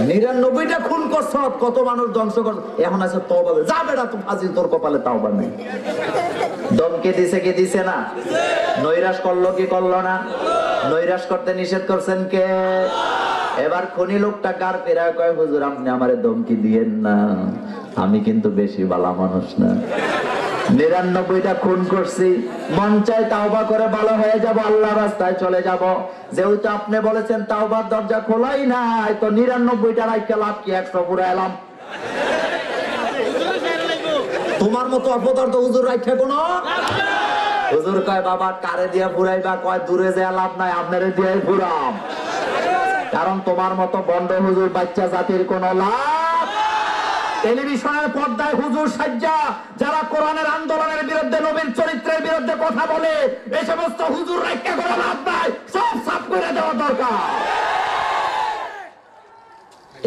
নিরানব্বইটা খুন করছ, কত মানুষ ধ্বংস করছ, এখন আছে তওবা। যা বেটা, তো ফাজিল, তোর কপালে তাওবা নেই। দমকে দিছে কি দিছে না? নৈরাশ করলো কি করলো না? নৈরাশ করতে নিষেধ করছেন কে? এবার খনি লোকটা কার ফেরা কয়, হুজুর আপনি আমারে দমকি দিয়েন না, আমি কিন্তু বেশি ভালো মানুষ না। ৯৯টা খুন করছি, মন চাই তাওবা করে ভালো হয়ে যাব, আল্লাহর রাস্তায় চলে যাব। যেহেতু আপনি বলেছেন তাওবার দরজা খোলাই নাই, তো ৯৯টা রাইখা লাভ কি? ১০০ পুরা এলাম। তোমার মতো অপদার্থ হুজুর রাইখা কোনো হুজুর কয়, বাবা কারে দিয়া ফুরাইবা? কয় দূরে যে লাভ নাই, আপনারে দিয়ে ফুরাম। কারণ তোমার মতো বন্ড হুজুর বাচ্চা জাতির কোন লাভ। টেলিভিশনের পর্দায় হুজুর সাজ্জা যারা কোরআনের আন্দোলনের বিরুদ্ধে, নবীর চরিত্রের বিরুদ্ধে কথা বলে, এই সমস্ত হুজুর রাইখা কোনো লাভ নাই, সব সাফ করে দেওয়া দরকার।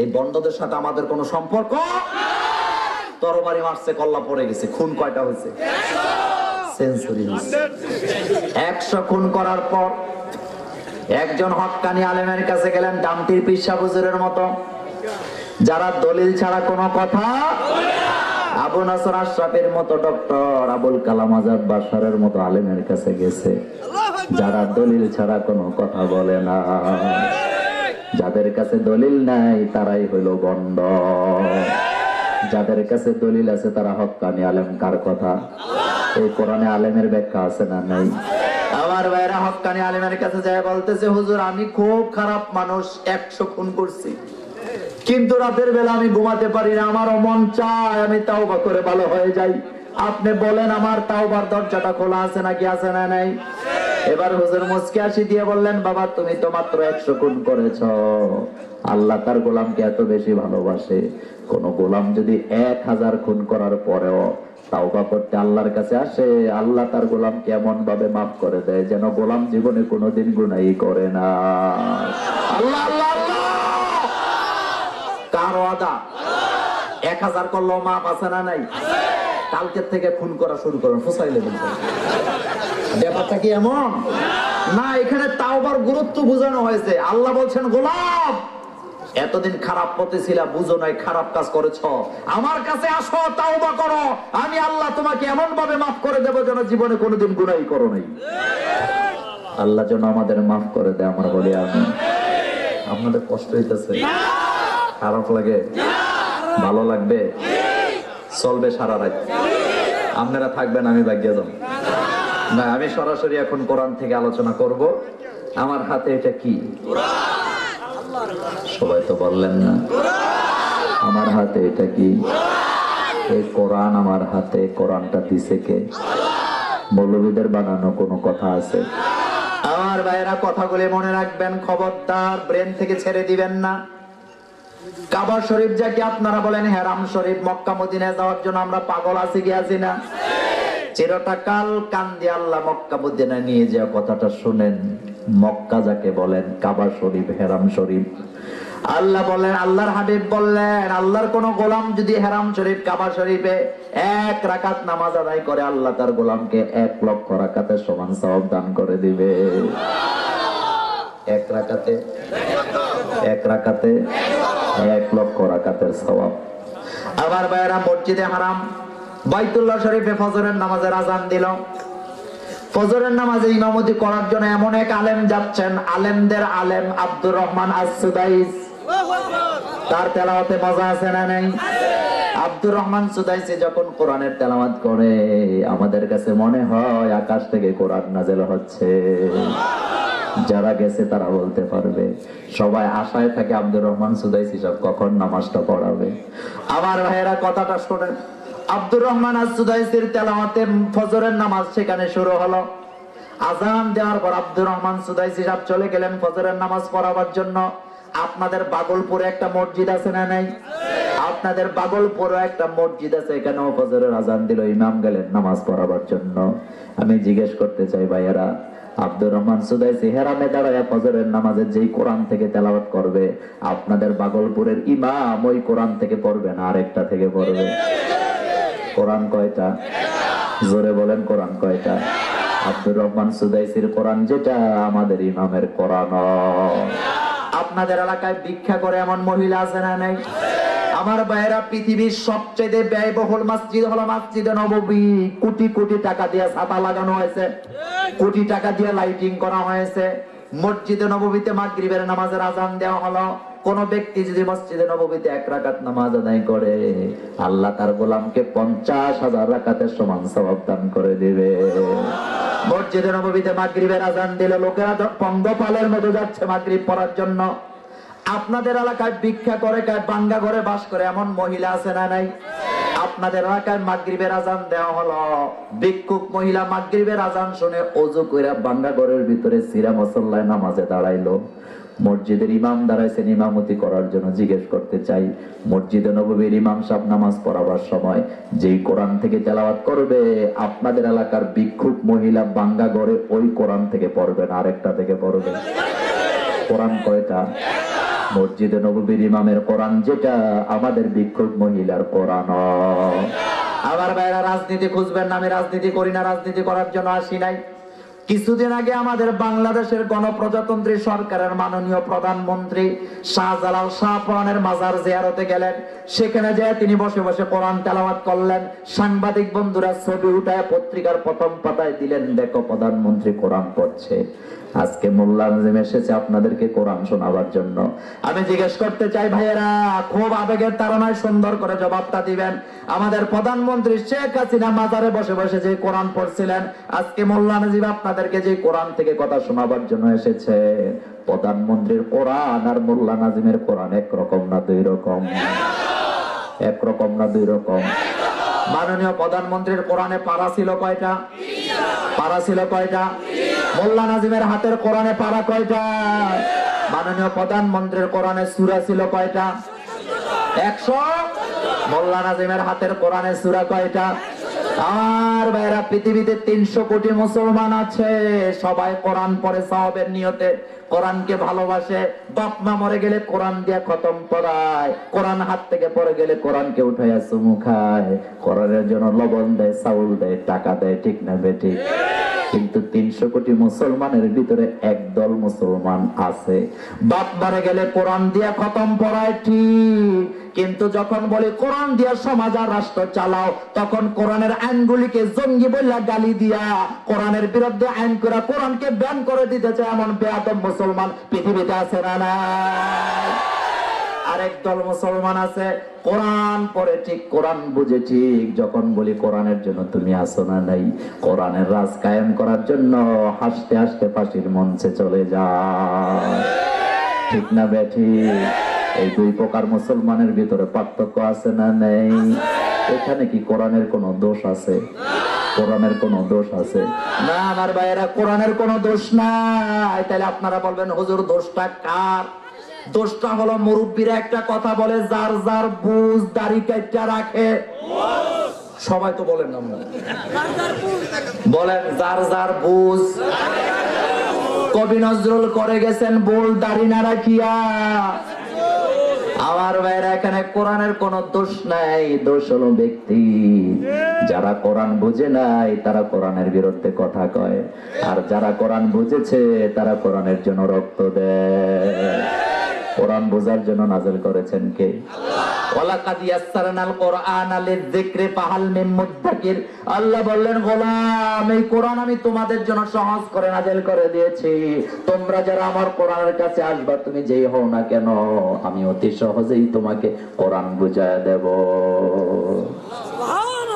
এই বন্ডদের সাথে আমাদের কোনো সম্পর্ক। তরবারি মারছে, কল্লা পড়ে গেছে, খুন কয়টা হয়েছে? সেঞ্চুরি হয়েছে। ১০০ খুন করার পর একজন হক্কানি আলেমের কাছে গেলেন, ডামটির পিসা হুজুরের মতো, যারা দলিল ছাড়া কোনো কথা, আবু নাসর আশরাফের মতো, ডক্টর আবুল কালাম আজাদ বাশারের মতো আলেমের কাছে গেছে, যারা দলিল ছাড়া কোনো কথা বলে না। যাদের কাছে দলিল নাই তারাই হইল বন্ড, যাদের কাছে দলিল আছে তারা হক্কানি আলেম। কার কথা? এই কোরআনে আলেমের ব্যাখ্যা আছে না নাই? আমার ভাইরা হক্কানি আলেমের কাছে যায়, বলতেছে হুজুর আমি খুব খারাপ মানুষ, ১০০ খুন করছি, কিন্তু রাতের বেলা আমি ঘুমাতে পারি না, আমারও মন চায় আমি তাওবা করে ভালো হয়ে যাই। আপনি বলেন আমার তাওবার দরজাটা খোলা আছে নাকি আছে না নাই? এবার হুজুর মুচকি হাসি দিয়ে বললেন, বাবা তুমি তো মাত্র ১০০ খুন করেছ, আল্লাহ তার গোলামকে এত বেশি ভালোবাসে। কোন গোলাম যদি ১০০০ খুন করার পরেও তাওবা করতে আল্লাহর কাছে আসে, আল্লাহ তার গোলামকে এমন ভাবে মাফ করে দেয় যেন গোলাম জীবনে কোনোদিন গুনাহই করে না। আল্লাহ আল্লাহ আল্লাহ। কার ওয়াদা? ১০০০ করলেও মাফ আছে না নাই? কালকের থেকে খুন করা শুরু করেন, ফুসাইলে ব্যাপারটা কি এমন না? এখানে তাওবার গুরুত্ব বোঝানো হয়েছে। আল্লাহ বলছেন, গোলাম এতদিন খারাপ পথে ছিলা, বুঝো নাই, খারাপ কাজ করেছ, আমার কাছে আসো, তাওবা করো, আমি আল্লাহ তোমাকে এমন ভাবে মাফ করে দেব যেন জীবনে কোনোদিন গুনাহই করো নাই। আল্লাহ যেন আমাদের মাফ করে দেয়। আমরা বলি আমি। আপনাদের কষ্ট হইতেছে? খারাপ লাগে? ভালো লাগবে? চলবে সারা রাত? আপনারা থাকবেন, আমি ভাগ্যে যাব না। আমি সরাসরি এখন কোরআন থেকে আলোচনা করব। আমার হাতে এটা কি? সবাই তো বললেন না। আমার হাতে এটা কি? এই কোরআন আমার হাতে। কোরআনটা দিছে কে? মৌলবীদের বানানো কোনো কথা আছে? আমার ভাইয়েরা কথাগুলি মনে রাখবেন, খবরদার ব্রেন থেকে ছেড়ে দিবেন না। কাবা শরীফ যাকে আপনারা বলেন হেরাম শরীফ, মক্কা মদিনায় যাওয়ার জন্য আমরা পাগল আছি কি আছি না? চিরটা কাল কান দিয়ে আল্লাহ মক্কা মদিনায় নিয়ে যাওয়া কথাটা শুনেন। মক্কা যাকে বলেন, কাবা শরীফ, হেরাম শরীফ, আল্লাহ বলেন, আল্লাহর হাবিব বললেন, আল্লাহর কোন গোলাম যদি হেরাম শরীফ, কাবা শরীফে ১ রাকাত নামাজ আদায় করে, আল্লাহ তার গোলামকে ১,০০,০০০ রাকাতের সমান সওয়াব দান করে দিবে। ১ রাকাতে ১,০০,০০০ রাকাতের সওয়াব। আবার ভাইয়েরা, মসজিদে হারাম বাইতুল্লাহ শরীফে ফজরের নামাজের আযান দিল। ফজরের নামাজে ইমামতি করার জন্য এমন এক আলেম যাচ্ছেন, আলেমদের আলেম আব্দুর রহমান আস-সুদাইস। তার তেলাওয়াতে মজা আছে না নাই? আব্দুর রহমান সুদাইসি যখন কোরআনের তেলাওয়াত করে, আমাদের কাছে মনে হয় আকাশ থেকে কোরআন নাযিল হচ্ছে। যারা গেছে তারা বলতে পারবে। সবাই আশায় থাকে আব্দুর রহমান সুদাইসি সাহেব কখন নামাজটা পড়াবে। আমার ভাইয়েরা কথাটা শোনেন। আব্দুর রহমান আস-সুদাইসির তেলাওয়াতে ফজরের নামাজ সেখানে শুরু হলো। আযান দেওয়ার পর আব্দুর রহমান সুদাইসি সাহেব চলে গেলেন ফজরের নামাজ পড়াবার জন্য। আপনাদের বাগলপুরে একটা মসজিদ আছে না নাই? আপনাদের বাগলপুরে একটা মসজিদ আছে, এখানেও ফজরের আযান দিল, ইমাম গেলেন নামাজ পড়াবার জন্য। আমি জিজ্ঞেস করতে চাই ভাইয়েরা, আব্দুর রহমান সুদাইসি হেরামে দাঁড়ায় ফজরের নামাজে যেই কোরআন থেকে তেলাওয়াত করবে, আপনাদের বাগলপুরের ইমাম ওই কোরআন থেকে পড়বে না আরেকটা থেকে পড়বে? কোরআন কয়টা? জোরে বলেন, কোরআন কয়টা? আব্দুর রহমান সুদাইসির কোরআন যেটা আমাদের ইমামের কোরআন। আপনাদের এলাকায় ভিক্ষা করে এমন মহিলা আছে না নাই? আমার ভাইয়েরা, পৃথিবীর সবচেয়ে ব্যয়বহুল মসজিদ হলো মসজিদে নববী। কোটি কোটি টাকা দিয়ে ছাতা লাগানো হয়েছে, কোটি টাকা দিয়ে লাইটিং করা হয়েছে। মসজিদে নববীতে মাগরিবের নামাজের আজান দেওয়া হলো। কোন ব্যক্তি যদি মসজিদে নববীতে 1 রাকাত নামাজ আদায় করে, আল্লাহ তার গোলামকে 50,000 রাকাতের সমান সওয়াব দান করে দিবে। মসজিদে নববীতে মাগরিবের আজান দিলে লোকেরা পঙ্গপালের মতো যাচ্ছে মাগরিব পড়ার জন্য। আপনাদের এলাকায় ভিক্ষা করে বাঙ্গা ঘরে বাস করে এমন মহিলা আছে না নাই? আপনাদের এলাকায় মাগরিবের আজান দেওয়া হলো, ভিক্ষুক মহিলা মাগরিবের আজান শুনে ওযু কইরা বাঙ্গা ঘরের ভিতরে সিরা মুসল্লায় নামাজে দাঁড়াইলো। মসজিদের ইমাম দাঁড়াইছেন ইমামতি করার জন্য। জিজ্ঞেস করতে চাই, মসজিদে নববীর ইমাম সাহেব নামাজ পড়াবার সময় যেই কোরআন থেকে তেলাওয়াত করবে, আপনাদের এলাকার ভিক্ষুক মহিলা বাঙ্গা ঘরে ওই কোরআন থেকে পড়বে না, আরেকটা থেকে পড়বে। কোরআন কয়টা? মসজিদে নববীর ইমামের কোরআন যেটা আমাদের ভিক্ষুক মহিলার কোরআন। আবার ভাইরা, রাজনীতি খুঁজবেন না, আমি রাজনীতি করি না, রাজনীতি করার জন্য আসি নাই। কিছুদিন আগে আমাদের বাংলাদেশের গণপ্রজাতন্ত্রী সরকারের মাননীয় প্রধানমন্ত্রী শাহজালাল শাহপরানের মাজার জিয়ারতে গেলেন। সেখানে যেয়ে তিনি বসে বসে কোরআন তেলাওয়াত করলেন। সাংবাদিক বন্ধুরা ছবি উঠায় পত্রিকার প্রথম পাতায় দিলেন, দেখো প্রধানমন্ত্রী কোরআন পড়ছে। আজকে মোল্লা নাজিম এসেছে আপনাদেরকে কোরআন শোনাবার জন্য। আমি জিজ্ঞেস করতে চাই ভাইয়েরা, খুব আবেগের তাড়নায় সুন্দর করে জবাবটা দিবেন। আমাদের প্রধানমন্ত্রী শেখ হাসিনা মাজারে বসে বসে যে কোরআন পড়ছিলেন, আজকে মোল্লা নাজিম আপনাদেরকে যে কোরআন থেকে কথা শোনাবার জন্য এসেছে, প্রধানমন্ত্রীর কোরআন আর মোল্লা নাজিমের কোরআন একরকম না দুই রকম? একরকম না দুই রকম? মাননীয় প্রধানমন্ত্রীর কোরআনে পারা ছিল কয়টা? পারা ছিল কয়টা? মোল্লা নাজিমের হাতের কোরআনে পারা কয়টা? মাননীয় প্রধানমন্ত্রীর কোরআনে সূরা ছিল কয়টা? 100। মোল্লা নাজিমের হাতের কোরআনে সূরা কয়টা? আর ভাইরা, পৃথিবীতে 300 কোটি মুসলমান আছে, সবাই কোরআন পড়ে সওয়াবের নিয়তে, কোরআনকে ভালোবাসে। বাপ মা মরে গেলে কোরআন দিয়ে খতম পড়ায়, কোরআন হাত থেকে পড়ে গেলে কোরআনকে উঠাইয়া চুমু খায়, কোরআনের জন্য লবণ দেয়, চাউল দেয়, টাকা দেয়, ঠিক না বেঠিক? কিন্তু 300 কোটি মুসলমানের ভিতরে একদল মুসলমান আছে, বাপ মারা গেলে কোরআন দিয়া খতম পড়ায় ঠিক, কিন্তু যখন বলে কোরআন দিয়া সমাজ আর রাষ্ট্র চালাও, তখন কোরআনের আইনগুলিকে জঙ্গি বললা গালি দিয়া কোরআনের বিরুদ্ধে আইন করে কোরআনকে ব্যান করে দিতে চায় এমন বেয়াদব মুসলমান পৃথিবীতে আছে না নাই? আরেক দল মুসলমান আছে, কোরআন পড়ে ঠিক, কোরআন বুঝে ঠিক, যখন বলি কোরআনের জন্য তুমি আসো না নাই, কোরআনের রাজ কায়েম করার জন্য হাসতে হাসতে ফাঁসির মঞ্চে চলে যায়। ঠিক না বেঠিক? এই দুই প্রকার মুসলমানের ভিতরে পার্থক্য আছে না নেই? এখানে কি কোরআনের কোনো দোষ আছে? কোরআনের কোনো দোষ আছে না আমার ভাইয়েরা, কোরআনের কোনো দোষ নাই। তাহলে আপনারা বলবেন হুজুর দোষটা কার? দোষটা হলো মুরব্বীরা একটা কথা বলে, যার যার বুঝ দাড়ি কাইটা রাখে। সবাই তো বলেন না, বলেন যার যার বুঝ। কবি নজরুল করে গেছেন বল দাড়ি না রাখিয়া। আমার ভাইরা, এখানে কোরআনের কোন দোষ নাই, দোষ হলো ব্যক্তি। যারা কোরআন বুঝে নাই তারা কোরআনের বিরুদ্ধে কথা কয়, আর যারা কোরআন বুঝেছে তারা কোরআনের জন্য রক্ত দেয়। কোরআন বোঝার জন্য নাযিল করেছেন কে? ওয়ালাকাদ ইয়াসসারনাল কোরআনা লিযিকরি ফাহাল মিন মুদ্দাকির। আল্লাহ বললেন, গোলাম এই কোরআন আমি তোমাদের জন্য সহজ করে নাযিল করে দিয়েছি। তোমরা যারা আমার কোরআনের কাছে আসবা, তুমি যেই হও না কেন, আমি অতি সহজেই তোমাকে কোরআন বুঝায় দেব।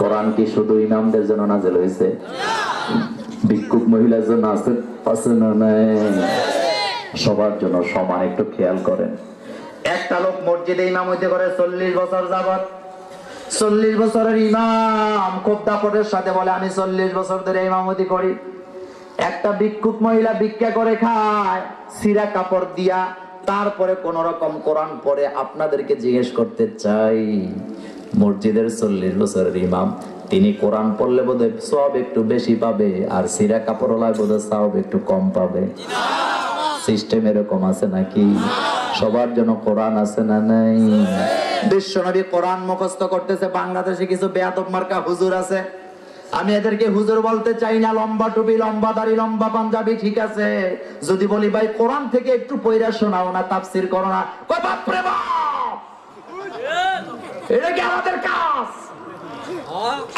কোরআন কি শুধু ইমামদের জন্য নাযিল হয়েছে? ভিক্ষুক মহিলার জন্য আছে না নাই? সবার জন্য সমান। একটু খেয়াল করেন, একটা লোক মসজিদে ইমামতি করে 40 বছর যাবত। 40 বছরের ইমাম খুব দাপটের সাথে বলে, আমি 40 বছর ধরে ইমামতি করি। একটা ভিক্ষুক মহিলা ভিক্ষা করে খায় সিরা কাপড় দিয়া, তারপরে কোন রকম কোরআন পড়ে। আপনাদেরকে জিজ্ঞেস করতে চাই, মসজিদের 40 বছরের ইমাম, তিনি কোরআন পড়লে বোধহয় সওয়াব একটু বেশি পাবে, আর সিরা কাপড়ওয়ালায় বোধহয় সওয়াব একটু কম পাবে। সিস্টেম এরকম আছে নাকি? সবার জন্য কোরআন আছে না নাই? বিশ্বনবী কোরআন মুখস্থ করতেছে, বাংলাদেশে কিছু বেয়াদব মার্কা হুজুর আছে, আমি এদেরকে হুজুর বলতে চাই না, লম্বা টুপি, লম্বা দাড়ি, লম্বা পাঞ্জাবি ঠিক আছে। যদি বলি ভাই কোরআন থেকে একটু পয়রা শোনাও না, তাফসীর করো না, কই বাপ রে বাপ, এটা কি আমাদের কাজ?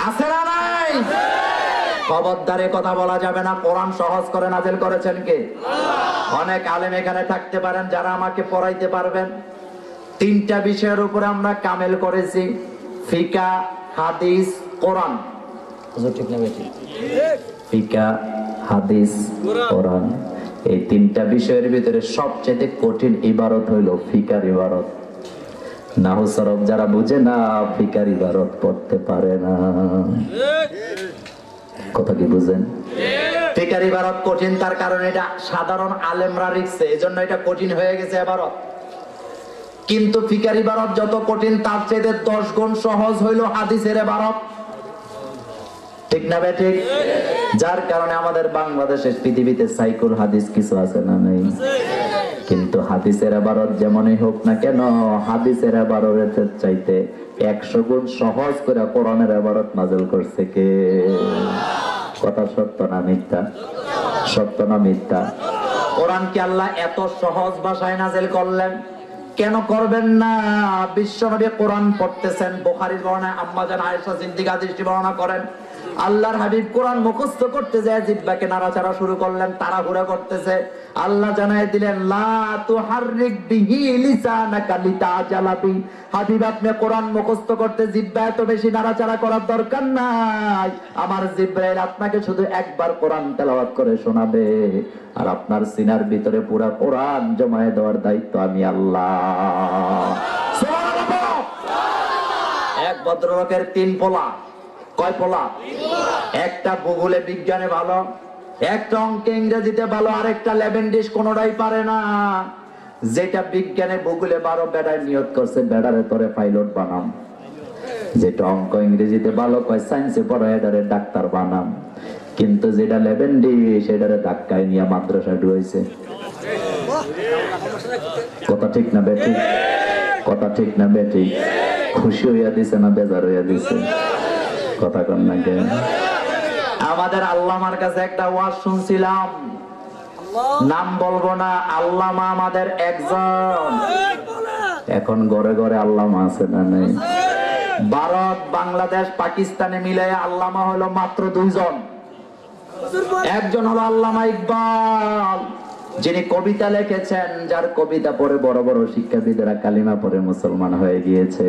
আছে না নাই? খবরদারে কথা বলা যাবে না। কোরআন সহজ করে নাযিল করেছেন কে? অনেক আলেম এখানে থাকতে পারেন যারা আমাকে পড়াইতে পারবেন। 3টা বিষয়ের উপরে আমরা কামেল করেছি, ফিকা, হাদিস, কোরআন। ঠিক না বেটি? ফিকা, হাদিস, কোরআন, এই 3টা বিষয়ের ভিতরে সবচেয়ে কঠিন ইবারত হইল ফিকার ইবারত। নাহু সরফ যারা বুঝে না, ফিকার ইবারত পড়তে পারে না। কথা কি বুঝেন? ফিকার ইবারত কঠিন, তার কারণ এটা সাধারণ আলেমরা লিখছে, এজন্য এটা কঠিন হয়ে গেছে ইবারত। কিন্তু ফিকার ইবারত যত কঠিন তার চেয়ে 10 গুণ সহজ হইল হাদিসের ইবারত। ঠিক না বে ঠিক? যার কারণে আমাদের বাংলাদেশের পৃথিবীতে সাইকুল হাদিস কিছু আছে না নেই? কিন্তু হাদিসের ইবারত যেমনই হোক না কেন, হাদিসের ইবারতের চাইতে 100 গুণ সহজ করে কোরআনের ইবারত নাযিল করছে কে? কথা সত্য না মিথ্যা? সত্য না মিথ্যা? কোরআনকে আল্লাহ এত সহজ ভাষায় নাযিল করলেন, কেন করবেন না? বিশ্বনবী কোরআন পড়তেছেন, বুখারীর বর্ণনা আম্মা জান আয়েশা সিদ্দিকা হাদিসটি বর্ণনা করেন, আল্লাহর হাবিব কোরআন মুখস্থ করতে যায় জিহ্বাকে নাড়াচাড়া শুরু করলেন, তাড়াহুড়া করতেছে। আল্লাহ জানায় দিলেন, লা তুহাররিক বিহি লিসানাকা লিতাজালা বি। হাবিব আপনি কোরআন মুখস্থ করতে জিহ্বা এত বেশি নাড়াচাড়া করার দরকার নাই। আমার জিবরাইল আপনাকে শুধু একবার কোরআন তেলাওয়াত করে শোনাবে, আর আপনার সিনার ভিতরে পুরা কোরআন জমায়ে দেওয়ার দায়িত্ব আমি আল্লাহ। সুবহানাল্লাহ। এক ভদ্রলোকের 3 পোলা। কয় পোলা? একটা ভূগোলে বিজ্ঞানে ভালো, একটা অঙ্কে ইংরেজিতে ভালো, আরেকটা লেভেন্ডিশ কোনোটাই পারে না। যেটা বিজ্ঞানে ভূগোলে 12 বেড়ায় নিয়ত করছে বেড়ারে তোরে পাইলট বানাম। যেটা অঙ্ক ইংরেজিতে ভালো, কয় সায়েন্সে পড়া এটারে ডাক্তার বানাম। কিন্তু যেটা লেভেন্ডিশ এটারে ধাক্কায় নিয়ে মাদ্রাসায় ঢুকাইছে। কথা ঠিক না বেটি? কথা ঠিক না বেটি? খুশি হইয়া দিছে না বেজার হইয়া দিছে? কথা কন না কেন? আমাদের আল্লামার কাছে একটা ওয়াজ শুনছিলাম, নাম বলবো না, আল্লামা আমাদের একজন। এখন ঘরে ঘরে আল্লামা আছে না নেই? ভারত, বাংলাদেশ, পাকিস্তানে মিলে আল্লামা হলো মাত্র 2 জন। একজন হলো আল্লামা ইকবাল, যিনি কবিতা লিখেছেন, যার কবিতা পড়ে বড় বড় শিক্ষাবিদেরা কালিমা পড়ে মুসলমান হয়ে গিয়েছে,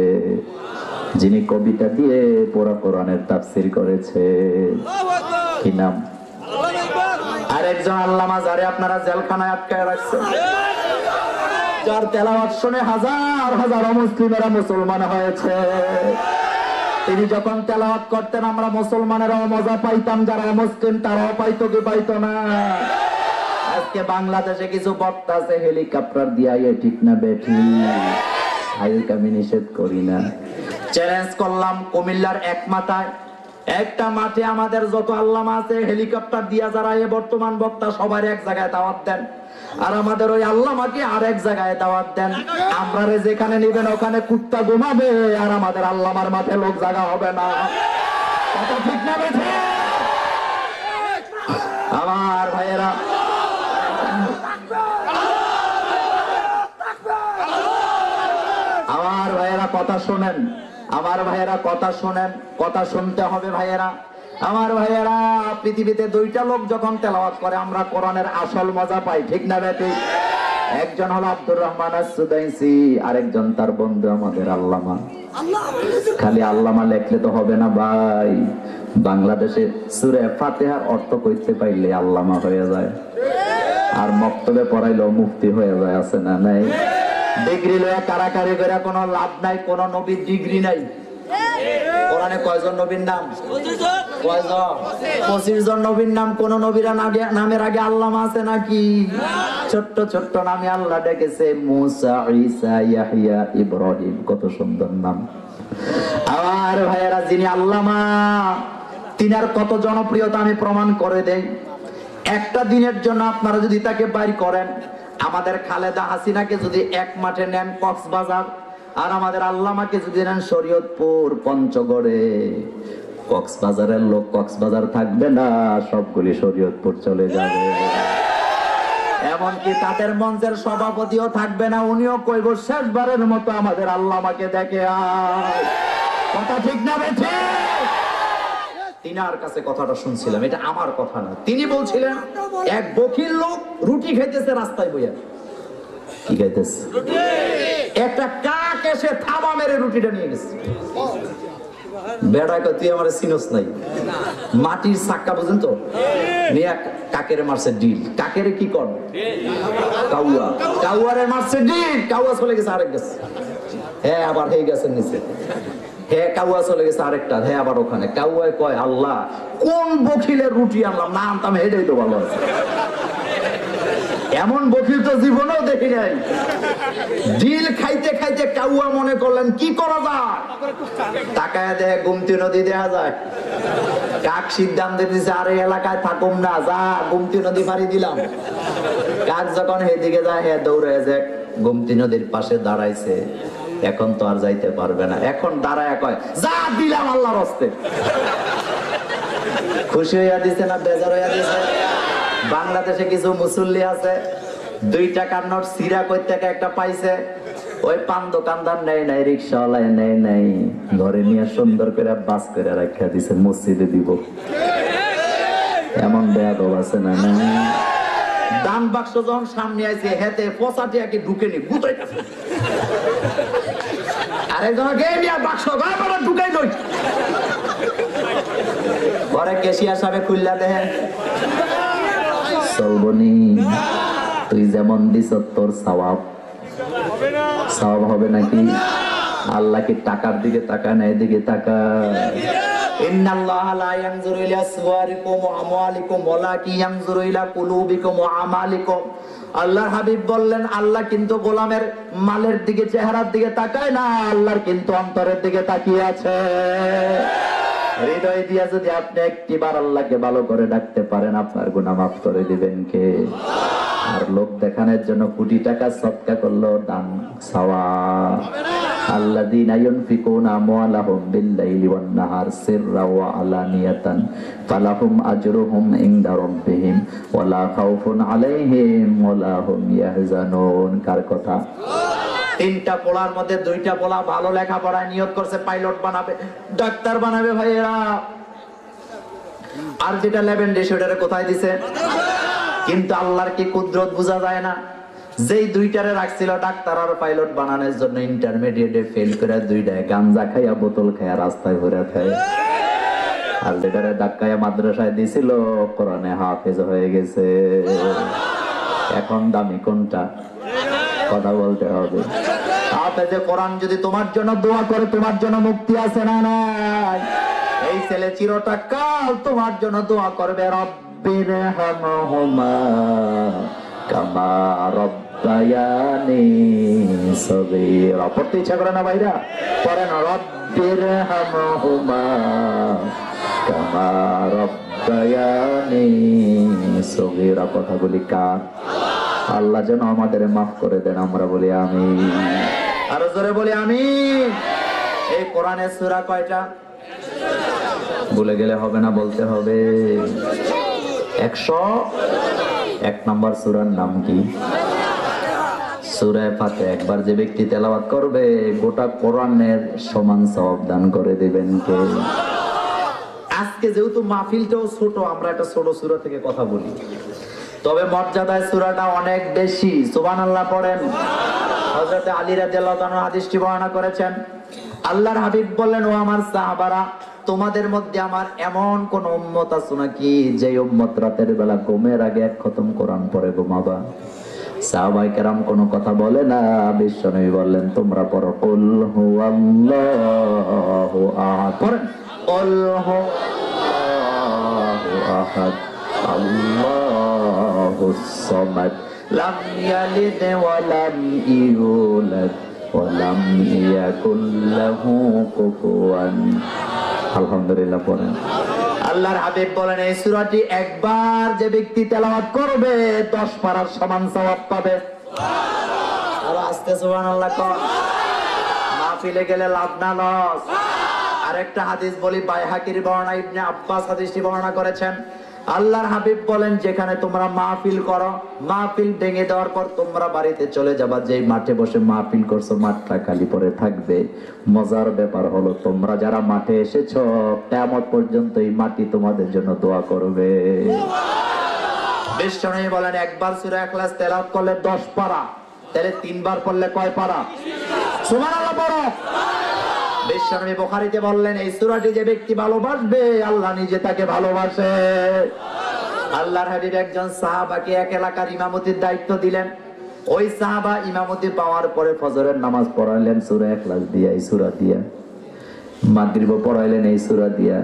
যিনি কবিতা দিয়ে পুরো কোরআনের তাফসীর করেছে। কি নাম? আরেকজন আল্লামা যারে আপনারা জেলখানায় আটকায় রাখছেন, যার তেলাওয়াত শুনে হাজার হাজার মুসলিমেরা মুসলমান হয়েছে। তিনি যখন তেলাওয়াত করতেন আমরা মুসলমানেরাও মজা পাইতাম, যারা মুসলিম তারাও পাইতো কি পাইতো না? আজকে বাংলাদেশে কিছু বক্তা আছে হেলিকপ্টার দিয়ে, ঠিক না বেঠি? আইলকে আমি নিষেধ করি না, চ্যালেঞ্জ করলাম, কুমিল্লার এক মাথায় একটা মাঠে আমাদের যত আল্লামা আছে হেলিকপ্টার দিয়া যারা বর্তমান বক্তা সবার এক জায়গায় দাওয়াত দেন, আর আমাদের ওই আল্লামাকে আরেক জায়গায় দাওয়াত দেন। আমরা যেখানে নিবেন ওখানে কুত্তা ঘুমাবে, আর আমাদের আল্লামার মাঠে লোক জায়গা হবে না। কথা ঠিক না বেঠি? আমার ভাইয়েরা, আমার ভাইয়েরা কথা শোনেন, আমার ভাইয়েরা কথা শোনেন, কথা শুনতে হবে ভাইয়েরা। আমার ভাইয়েরা, পৃথিবীতে 2টা লোক যখন তেলাওয়াত করে আমরা কোরআনের আসল মজা পাই, ঠিক না বেটি? একজন হলো আব্দুর রহমান আস-সুদাইসি, আরেকজন তার বন্ধু আমাদের আল্লামা। খালি আল্লামা লেখলে তো হবে না ভাই, বাংলাদেশে সূরা ফাতিহার অর্থ কইতে পাইলে আল্লামা হয়ে যায়, আর মক্তবে পড়াইলেও মুফতি হয়ে যায়। আছে না নাই? ডিগ্রি লয়ে কারাকারি করে কোনো লাভ নাই, কোন নবীর ডিগ্রি নাই। কোরআনে কয়জন নবীর নাম? কয়জন? 25 জন নবীর নাম। কোন নবীরা নামের আগে আল্লামা আছে নাকি? ছোট্ট ছোট্ট নামে আল্লাহ ডেকেছে, মুসা, ঈসা, ইয়াহইয়া, ইব্রাহিম, কত সুন্দর নাম। আমার ভাইয়েরা, যিনি আল্লামা তিনার কত জনপ্রিয়তা আমি প্রমাণ করে দেই। একটা দিনের জন্য আপনারা যদি তাকে বাইর করেন, আমাদের খালেদা হাসিনাকে যদি এক মাঠে নেন কক্সবাজার, আর আমাদের আল্লামাকে যদি নেন শরীয়তপুর, পঞ্চগড়ে, কক্সবাজারের লোক কক্সবাজার থাকবে না, সবগুলি শরীয়তপুর চলে যাবে। এমনকি তাদের মঞ্চের সভাপতিও থাকবে না, উনিও কইব শেষবারের মতো আমাদের আল্লাহ আমাকে দেখে আয়। কথা ঠিক না বেঠে? তিনার কাছে কথাটা শুনছিলাম, এটা আমার কথা না। তিনি বলছিলেন এক বখিল লোক রুটি খাইতেছে রাস্তায় বইয়া। কি খাইতেছে? একটা কাক এসে থাবা মেরে রুটিটা নিয়ে গেছে। বেড়া কয় তুই আমার চিনস নাই, মাটির চাক্কা বুঝেন তো, নিয়ে কাকের মারছে ডিল। কাকের কি কর? কাউয়া। কাউয়ারে মারছে ডিল, কাউয়া চলে গেছে আরেক গেছে। হ্যাঁ আবার হয়ে গেছে নিচে। হ্যাঁ কাউয়া চলে গেছে আরেকটা, হ্যাঁ আবার ওখানে। কাউয়ায় কয় আল্লাহ কোন বখিলের রুটি আনলাম, না আনতাম হেডেই তো ভালো আছে। এমন বখিল তো জীবনেও দেখি নাই। ডিল খাইতে খাইতে কাউয়া মনে করলেন কি করা যায়, তাকায় দেয় গুমতি নদী দেখা যায়। কাক সিদ্ধান্ত দিছে আর এই এলাকায় থাকুম না, যা গুমতি নদী পাড়ি দিলাম। কাক যখন সেদিকে যায়, হ্যাঁ দৌড়ে যায় গুমতি নদীর পাশে দাঁড়াইছে। এখন তো আর যাইতে পারবে না, এখন দাঁড়ায় কয় যা দিলাম আল্লাহর হস্তে। খুশি হইয়া দিছে না বেজার হইয়া দিছে? বাংলাদেশে কিছু মুসল্লি আছে 2 টাকার নোট সিরা কই থেকে একটা পাইছে, ওই পান দোকানদার নেই নাই, রিক্সাওয়ালায় নেই নাই, ঘরে নিয়ে সুন্দর করে বাস করে রাখা দিছে, মসজিদে দিব। এমন বেয়াদব আছে না? দান বাক্স যখন সামনে আইছে, হেতে 50 টাকা কি ঢুকে নি গুতাইতেছে। আরেকজন গে মিয়া বাক্স গায় ঢুকাই দই। পরে কেশিয়ার সাহেব খুললা দেখেন, চলবনি তুই যেমন দিস তোর সওয়াব সওয়াব হবে নাকি? আল্লাহ কি টাকার দিকে তাকায় না, এদিকে তাকায়। ইন্নাল্লাহা লা ইয়ানজুরু ইলা সুওয়ারিকুম ওয়া আমওয়ালিকুম ওয়ালাকিন ইয়ানজুরু ইলা কুলুবিকুম ওয়া আমালিকুম। আল্লাহর হাবিব বললেন আল্লাহ কিন্তু গোলামের মালের দিকে, চেহারার দিকে তাকায় না, আল্লাহর কিন্তু অন্তরের দিকে তাকিয়ে আছে। হৃদয় দিয়া যদি আপনি একটিবার আল্লাহকে ভালো করে ডাকতে পারেন, আপনার গুনাহ মাফ করে দিবেন কে? আর লোক দেখানোর জন্য কোটি টাকা সদকা করলো দান সওয়াব। আল্লাযীনা ইউনফিকুনা আমওয়ালাহুম বিল-লাইলি ওয়ান-নাহার সিররাও ওয়া আলানিয়াতান ফালাহুম আজরুহুম ইনদা রাব্বিহিম ওয়া লা খাউফুন আলাইহিম ওয়া লা হুম ইয়াহজানুন। কার কথা? 3টা পোলার মধ্যে 2টা পোলা ভালো লেখাপড়ায় নিয়ত করছে পাইলট বানাবে, ডাক্তার বানাবে ভাইয়েরা। আর যেটা লেভেন্ডে সেটারে কোথায় দিছে? কিন্তু আল্লাহর কি কুদরত বোঝা যায় না? যেই 2টারে রাখছিল ডাক্তার আর পাইলট বানানোর জন্য, ইন্টারমিডিয়েটে ফেল করে 2টায় গাঞ্জা খাইয়া বোতল খাইয়া রাস্তায় ঘুরে খায়। আর যেটারে ধাক্কায়া মাদ্রাসায় দিছিল কোরআনে হাফেজ হয়ে গেছে। এখন দামি কোনটা? কথা বলতে হবে। হাফেজে কোরআন যদি তোমার জন্য দোয়া করে, তোমার জন্য মুক্তি আছে না নাই? এই ছেলে চিরটা কাল তোমার জন্য দোয়া করবে, রব্বিরহামহুমা কামা রব্বায়ানি সগীরা। পড়তে ইচ্ছা করে না ভাইরা? পড়েন রব্বিরহামহুমা কামা রব্বায়ানি সগীরা। কথাগুলি কার? আল্লাহ যেন আমাদের মাফ করে দেন, আমরা বলি আমিন। আরো জোরে বলি আমিন। এই কোরআনের সূরা কয়টা? ভুলে গেলে হবে না, বলতে হবে। 101 নম্বর সূরার নাম কি? সূরা ফাতিহা। একবার যে ব্যক্তি তেলাওয়াত করবে, গোটা কোরআনের সমান সওয়াব দান করে দিবেন কে? আজকে যেহেতু মাহফিলটাও ছোট, আমরা একটা ছোট সূরা থেকে কথা বলি, তবে মর্যাদায় সূরাটা অনেক বেশি। সুবহানাল্লাহ পড়েন। হযরত আলী রাদিয়াল্লাহু তাআলা হাদিসটি বর্ণনা করেছেন, আল্লাহর হাবিব বললেন, ও আমার সাহাবারা, তোমাদের মধ্যে আমার এমন কোন উম্মত আছে নাকি যে উম্মত রাতের বেলা ঘুমের আগে 1 খতম কোরআন পড়ে ঘুমাবা? সাহাবায়ে কেরাম কোনো কথা বলে না। বিশ্বনবী বললেন, তোমরা পড়ো কুল হুয়াল্লাহু আহাদ। পড়েন কুল হুয়াল্লাহু আহাদ আল্লাহুস সামাদ লাম ইয়ালিদ ওয়া লাম ইউলাদ ওয়া লাম ইয়াকুল লাহু কুফুয়ান। আলহামদুলিল্লাহ পড়েন। আল্লাহর হাবিব বলেন, এই সূরাটি একবার যে ব্যক্তি তেলাওয়াত করবে 10 পারার সমান সওয়াব পাবে। আর আস্তে সুবহানাল্লাহ কর। মাহফিলে গেলে লাভ না লস? আরেকটা হাদিস বলি, বাইহাকির বর্ণনা, ইবনে আব্বাস হাদিসটি বর্ণনা করেছেন। আল্লাহর হাবিব বলেন, যেখানে তোমরা মাহফিল করো, মাহফিল ভেঙে দেওয়ার পর তোমরা বাড়িতে চলে যাবা, যেই মাঠে বসে মাহফিল করছো মাঠটা খালি পড়ে থাকবে। মজার ব্যাপার হলো, তোমরা যারা মাঠে এসেছো কিয়ামত পর্যন্ত এই মাটি তোমাদের জন্য দোয়া করবে। বিশ্বনবী বলেন, একবার সূরা ইখলাস তেলাওয়াত করলে 10 পারা, তাহলে 3 বার পড়লে কয় পারা? সুবহানাল্লাহ পড়ো। বিশ্বনবী বুখারীতে বললেন, এই সূরাটি যে ব্যক্তি ভালোবাসবে আল্লাহ নিজে তাকে ভালোবাসে। আল্লাহর হাবিব একজন সাহাবাকে এক এলাকার ইমামতির দায়িত্ব দিলেন। ওই সাহাবা ইমামতি পাওয়ার পরে ফজরের নামাজ পড়াইলেন সূরা ইখলাস দিয়া, এই সূরা দিয়া। মাগরিব পড়াইলেন এই সূরা দিয়া,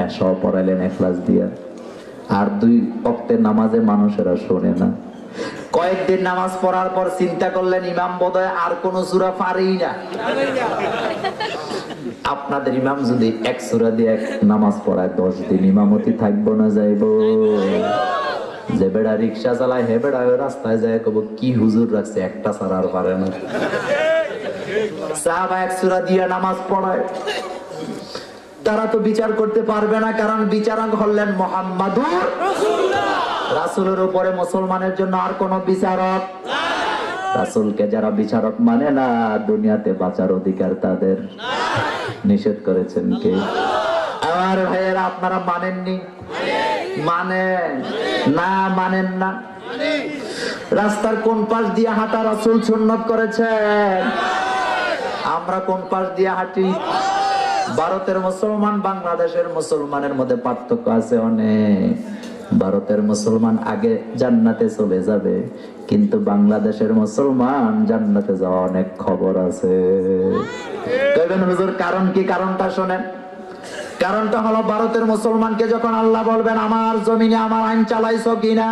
এশা পড়াইলেন ইখলাস দিয়া। আর 2 ওয়াক্তের নামাজে মানুষেরা শোনে না। কয়েকদিন নামাজ পড়ার পর চিন্তা করলেন, ইমাম বোধহয় আর কোন সূরা পারেই না। আপনাদের ইমাম যদি এক সূরা দিয়ে নামাজ পড়ায় 10 দিন ইমামতি থাকবো না যাইবো? যে বেড়া রিক্সা চালায় হে বেড়া রাস্তায় যায় কব, কি হুজুর রাখছে একটা ছাড়া আর পারে না। সাহাবা এক সূরা দিয়ে নামাজ পড়ায়, তারা তো বিচার করতে পারবে না, কারণ বিচারক হলেন মুহাম্মাদুর রাসূলুল্লাহ। রাসূলের উপরে মুসলমানের জন্য আর কোন বিচারক? রাসূলকে যারা বিচারক মানে না, দুনিয়াতে বাঁচার অধিকার তাদের নিষেধ করেছেন কে? আমার ভাইয়েরা, আপনারা মানেননি? মানেন না? মানেন না? রাস্তার কোন পাশ দিয়ে হাঁটা রাসূল সুন্নাত করেছেন? আমরা কোন পাশ দিয়ে হাঁটি? ভারতের মুসলমান বাংলাদেশের মুসলমানের মধ্যে পার্থক্য আছে অনেক। ভারতের মুসলমান আগে জান্নাতে চলে যাবে, কিন্তু বাংলাদেশের মুসলমান জান্নাতে যাওয়া অনেক খবর আছে। কইবেন হুজুর কারণ কি? কারণটা শোনেন। কারণটা হলো, ভারতের মুসলমানকে যখন আল্লাহ বলবেন আমার জমিনে আমার আইন চালাইছো কিনা,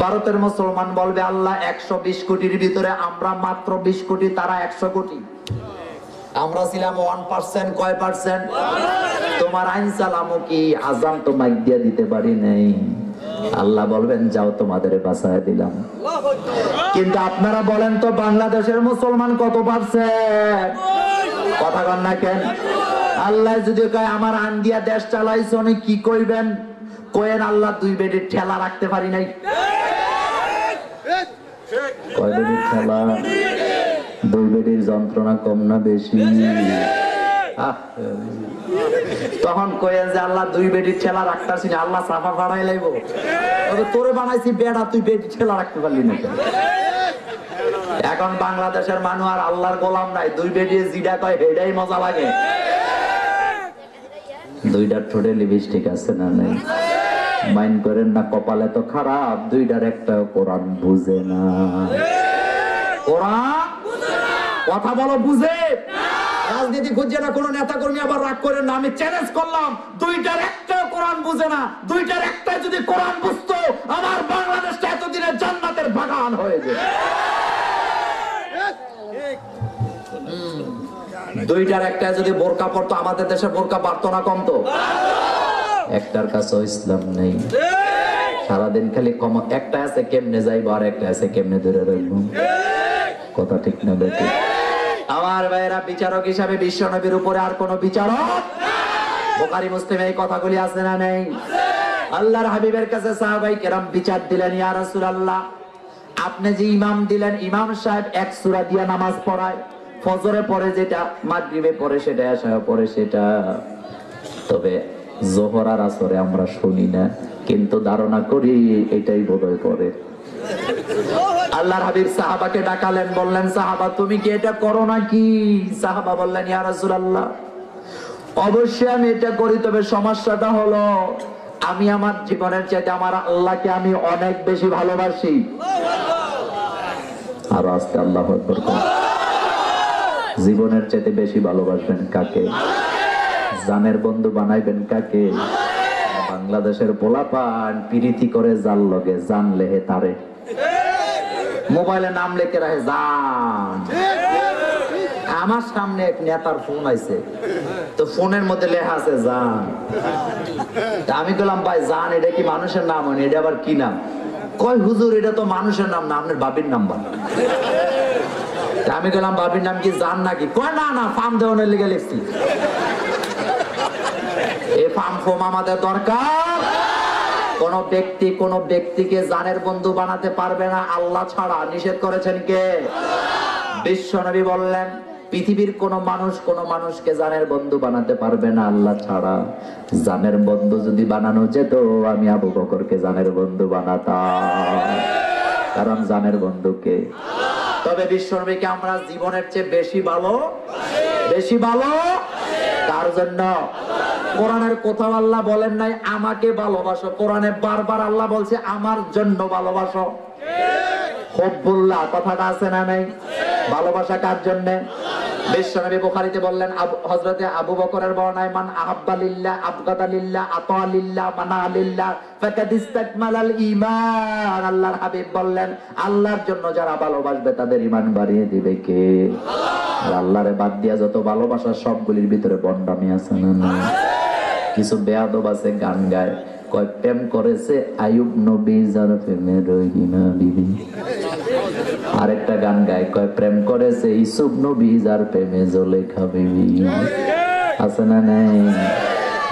ভারতের মুসলমান বলবে আল্লাহ 120 কোটির ভিতরে আমরা মাত্র 20 কোটি, তারা 100 কোটি। আমরা ছিলাম 1%, কয় পার্সেন্ট? তোমার আইন চালামো কি? আজান তো মাইক দিয়ে দিতে পারি নাই। আল্লাহ বলবেন যাও তোমাদের বাঁচায় দিলাম। কিন্তু আপনারা বলেন তো, বাংলাদেশের মুসলমান কত পার্সেন্ট? কথা কন না কেন? আল্লাহ যদি কয় আমার আইন দিয়া দেশ চালাইছো, কি কইবেন? কয়েন আল্লাহ 2 বেডির ঠেলা রাখতে পারি নাই। কয় বেডির ঠেলা? 2 বেডির যন্ত্রণা কম না বেশি? তখন কয়েন যে আল্লাহ 2 বেডির ঠেলা রাখতেছি না, আল্লাহ সাফা ফাড়াই লাইব। তোরে বানাইছি বেড়া, তুই বেডির ঠেলা রাখতে পারলি না। এখন বাংলাদেশের মানুষ আর আল্লাহর গোলাম নাই, 2 বেডিয়ে জিডা কয় হেডাই মজা লাগে। 2টার ঠোঁটে লিপস্টিক আছে না নাই? মাইন্ড করেন না, কপালে তো খারাপ, 2টার একটাও কোরআন বুঝে না। কোরআন কথা বলো বুঝে? রাজনীতি খুঁজছে না, কোন নেতা কর্মী আবার রাগ করেন না। আমি চ্যালেঞ্জ করলাম, 2টার একটাও কোরআন বুঝে না। 2টার একটা যদি কোরআন বুঝতো, আমার বাংলাদেশটা এতদিনে জান্নাতের বাগান হয়ে যেত। 2টার একটা যদি বোরকা পড়তো, আমাদের দেশে বোরকা পারতো না, কমতো? একটার কাছেও ইসলাম নেই। সারাদিন খালি কম, একটা আছে কেমনে যাইবো, আর একটা আছে কেমনে ধরে রাখবো। কথা ঠিক না বেঠিক? আমার ভাইয়েরা, বিচারক হিসাবে বিশ্ব নবীর উপরে আর কোন বিচারক? বুখারী মুসলিমে এই কথাগুলি আছে না নেই? আল্লাহর হাবিবের কাছে সাহাবায়ে কেরাম বিচার দিলেন, ইয়া রাসূলুল্লাহ আপনি যে ইমাম দিলেন, ইমাম সাহেব 1 সূরা দিয়ে নামাজ পড়ায়, ফজরে পড়ে যেটা, মাগরিবে পড়ে সেটা, এশায় পড়ে সেটা, তবে যোহর আর আসরে আমরা শুনি না, কিন্তু ধারণা করি এটাই বোধহয় পড়ে। আল্লাহর হাবিব সাহাবাকে ডাকালেন, বললেন সাহাবা তুমি কি এটা করো নাকি? সাহাবা বললেন ইয়া রাসূলুল্লাহ অবশ্যই আমি এটা করি, তবে সমস্যাটা হলো আমি আমার জীবনের চাইতে আমার আল্লাহকে আমি অনেক বেশি ভালোবাসি। আর আজকে আল্লাহু আকবার, জীবনের চাইতে বেশি ভালোবাসবেন কাকে? জানের বন্ধু বানাইবেন কাকে? বাংলাদেশের পোলাপান প্রীতি করে জাল লগে, জান লেহে তারে, মোবাইলে নাম লিখে রাখে জান। আমার সামনে এক নেতার ফোন আইছে, তো ফোনের মধ্যে লেখা আছে জান। আমি বললাম ভাই জান এটা কি মানুষের নাম? হয় এটা আবার কি নাম? কয় হুজুর এটা তো মানুষের নাম না, আপনার বাবির নাম্বার। আমি বললাম বাবির নাম কি জান নাকি? কয় না না, ফার্ম দেওয়ানের লিগে লিখছি। ফার্ম আমাদের দরকার। কোন ব্যক্তিকে জানের বন্ধু বানাতে পারবে না আল্লাহ ছাড়া। নিষেধ করেছেন কে? বিশ্বনবী বললেন পৃথিবীর কোন মানুষকে জানের বন্ধু বানাতে পারবে না আল্লাহ ছাড়া। জানের বন্ধু যদি বানানো যেত আমি আবু বকরকে জানের বন্ধু বানাতাম, কারণ জানের বন্ধুকে। তবে বিশ্বনবীকে আমরা জীবনের চেয়ে বেশি ভালো তার জন্য কোরআনের কোথাও আল্লাহ বলেন নাই আমাকে ভালোবাসো, কোরআনে বারবার আল্লাহ বলছে আমার জন্য ভালোবাসো। হুব্বুল্লাহ কথাটা আছে না নাই? ভালোবাসা কার জন্য? বিশ্বনবী বুখারীতে বললেন হযরতে আবু বকরের বর্ণনায় মান আহাব্বা লিল্লাহ আবগাদা লিল্লাহ আতা লিল্লাহ মানা লিল্লাহ ফাকাদ ইসতাকমালাল ঈমান। আল্লাহর হাবিব বললেন আল্লাহর জন্য যারা ভালোবাসবে তাদের ঈমান বাড়িয়ে দিবে কে? আল্লাহ। আর আল্লাহরে বাদ দিয়া যত ভালোবাসা সবগুলির ভিতরে বন্ডামি আছে না? কিছু বেয়াদব আছে গান গায়, কয় প্রেম করেছে আইয়ুব নবী যার প্রেমে রহিমা বিবি। আরেকটা গান গায় কয় প্রেম করেছে ইউসুফ নবী যার প্রেমে জুলেখা বিবি। আছে না নাই?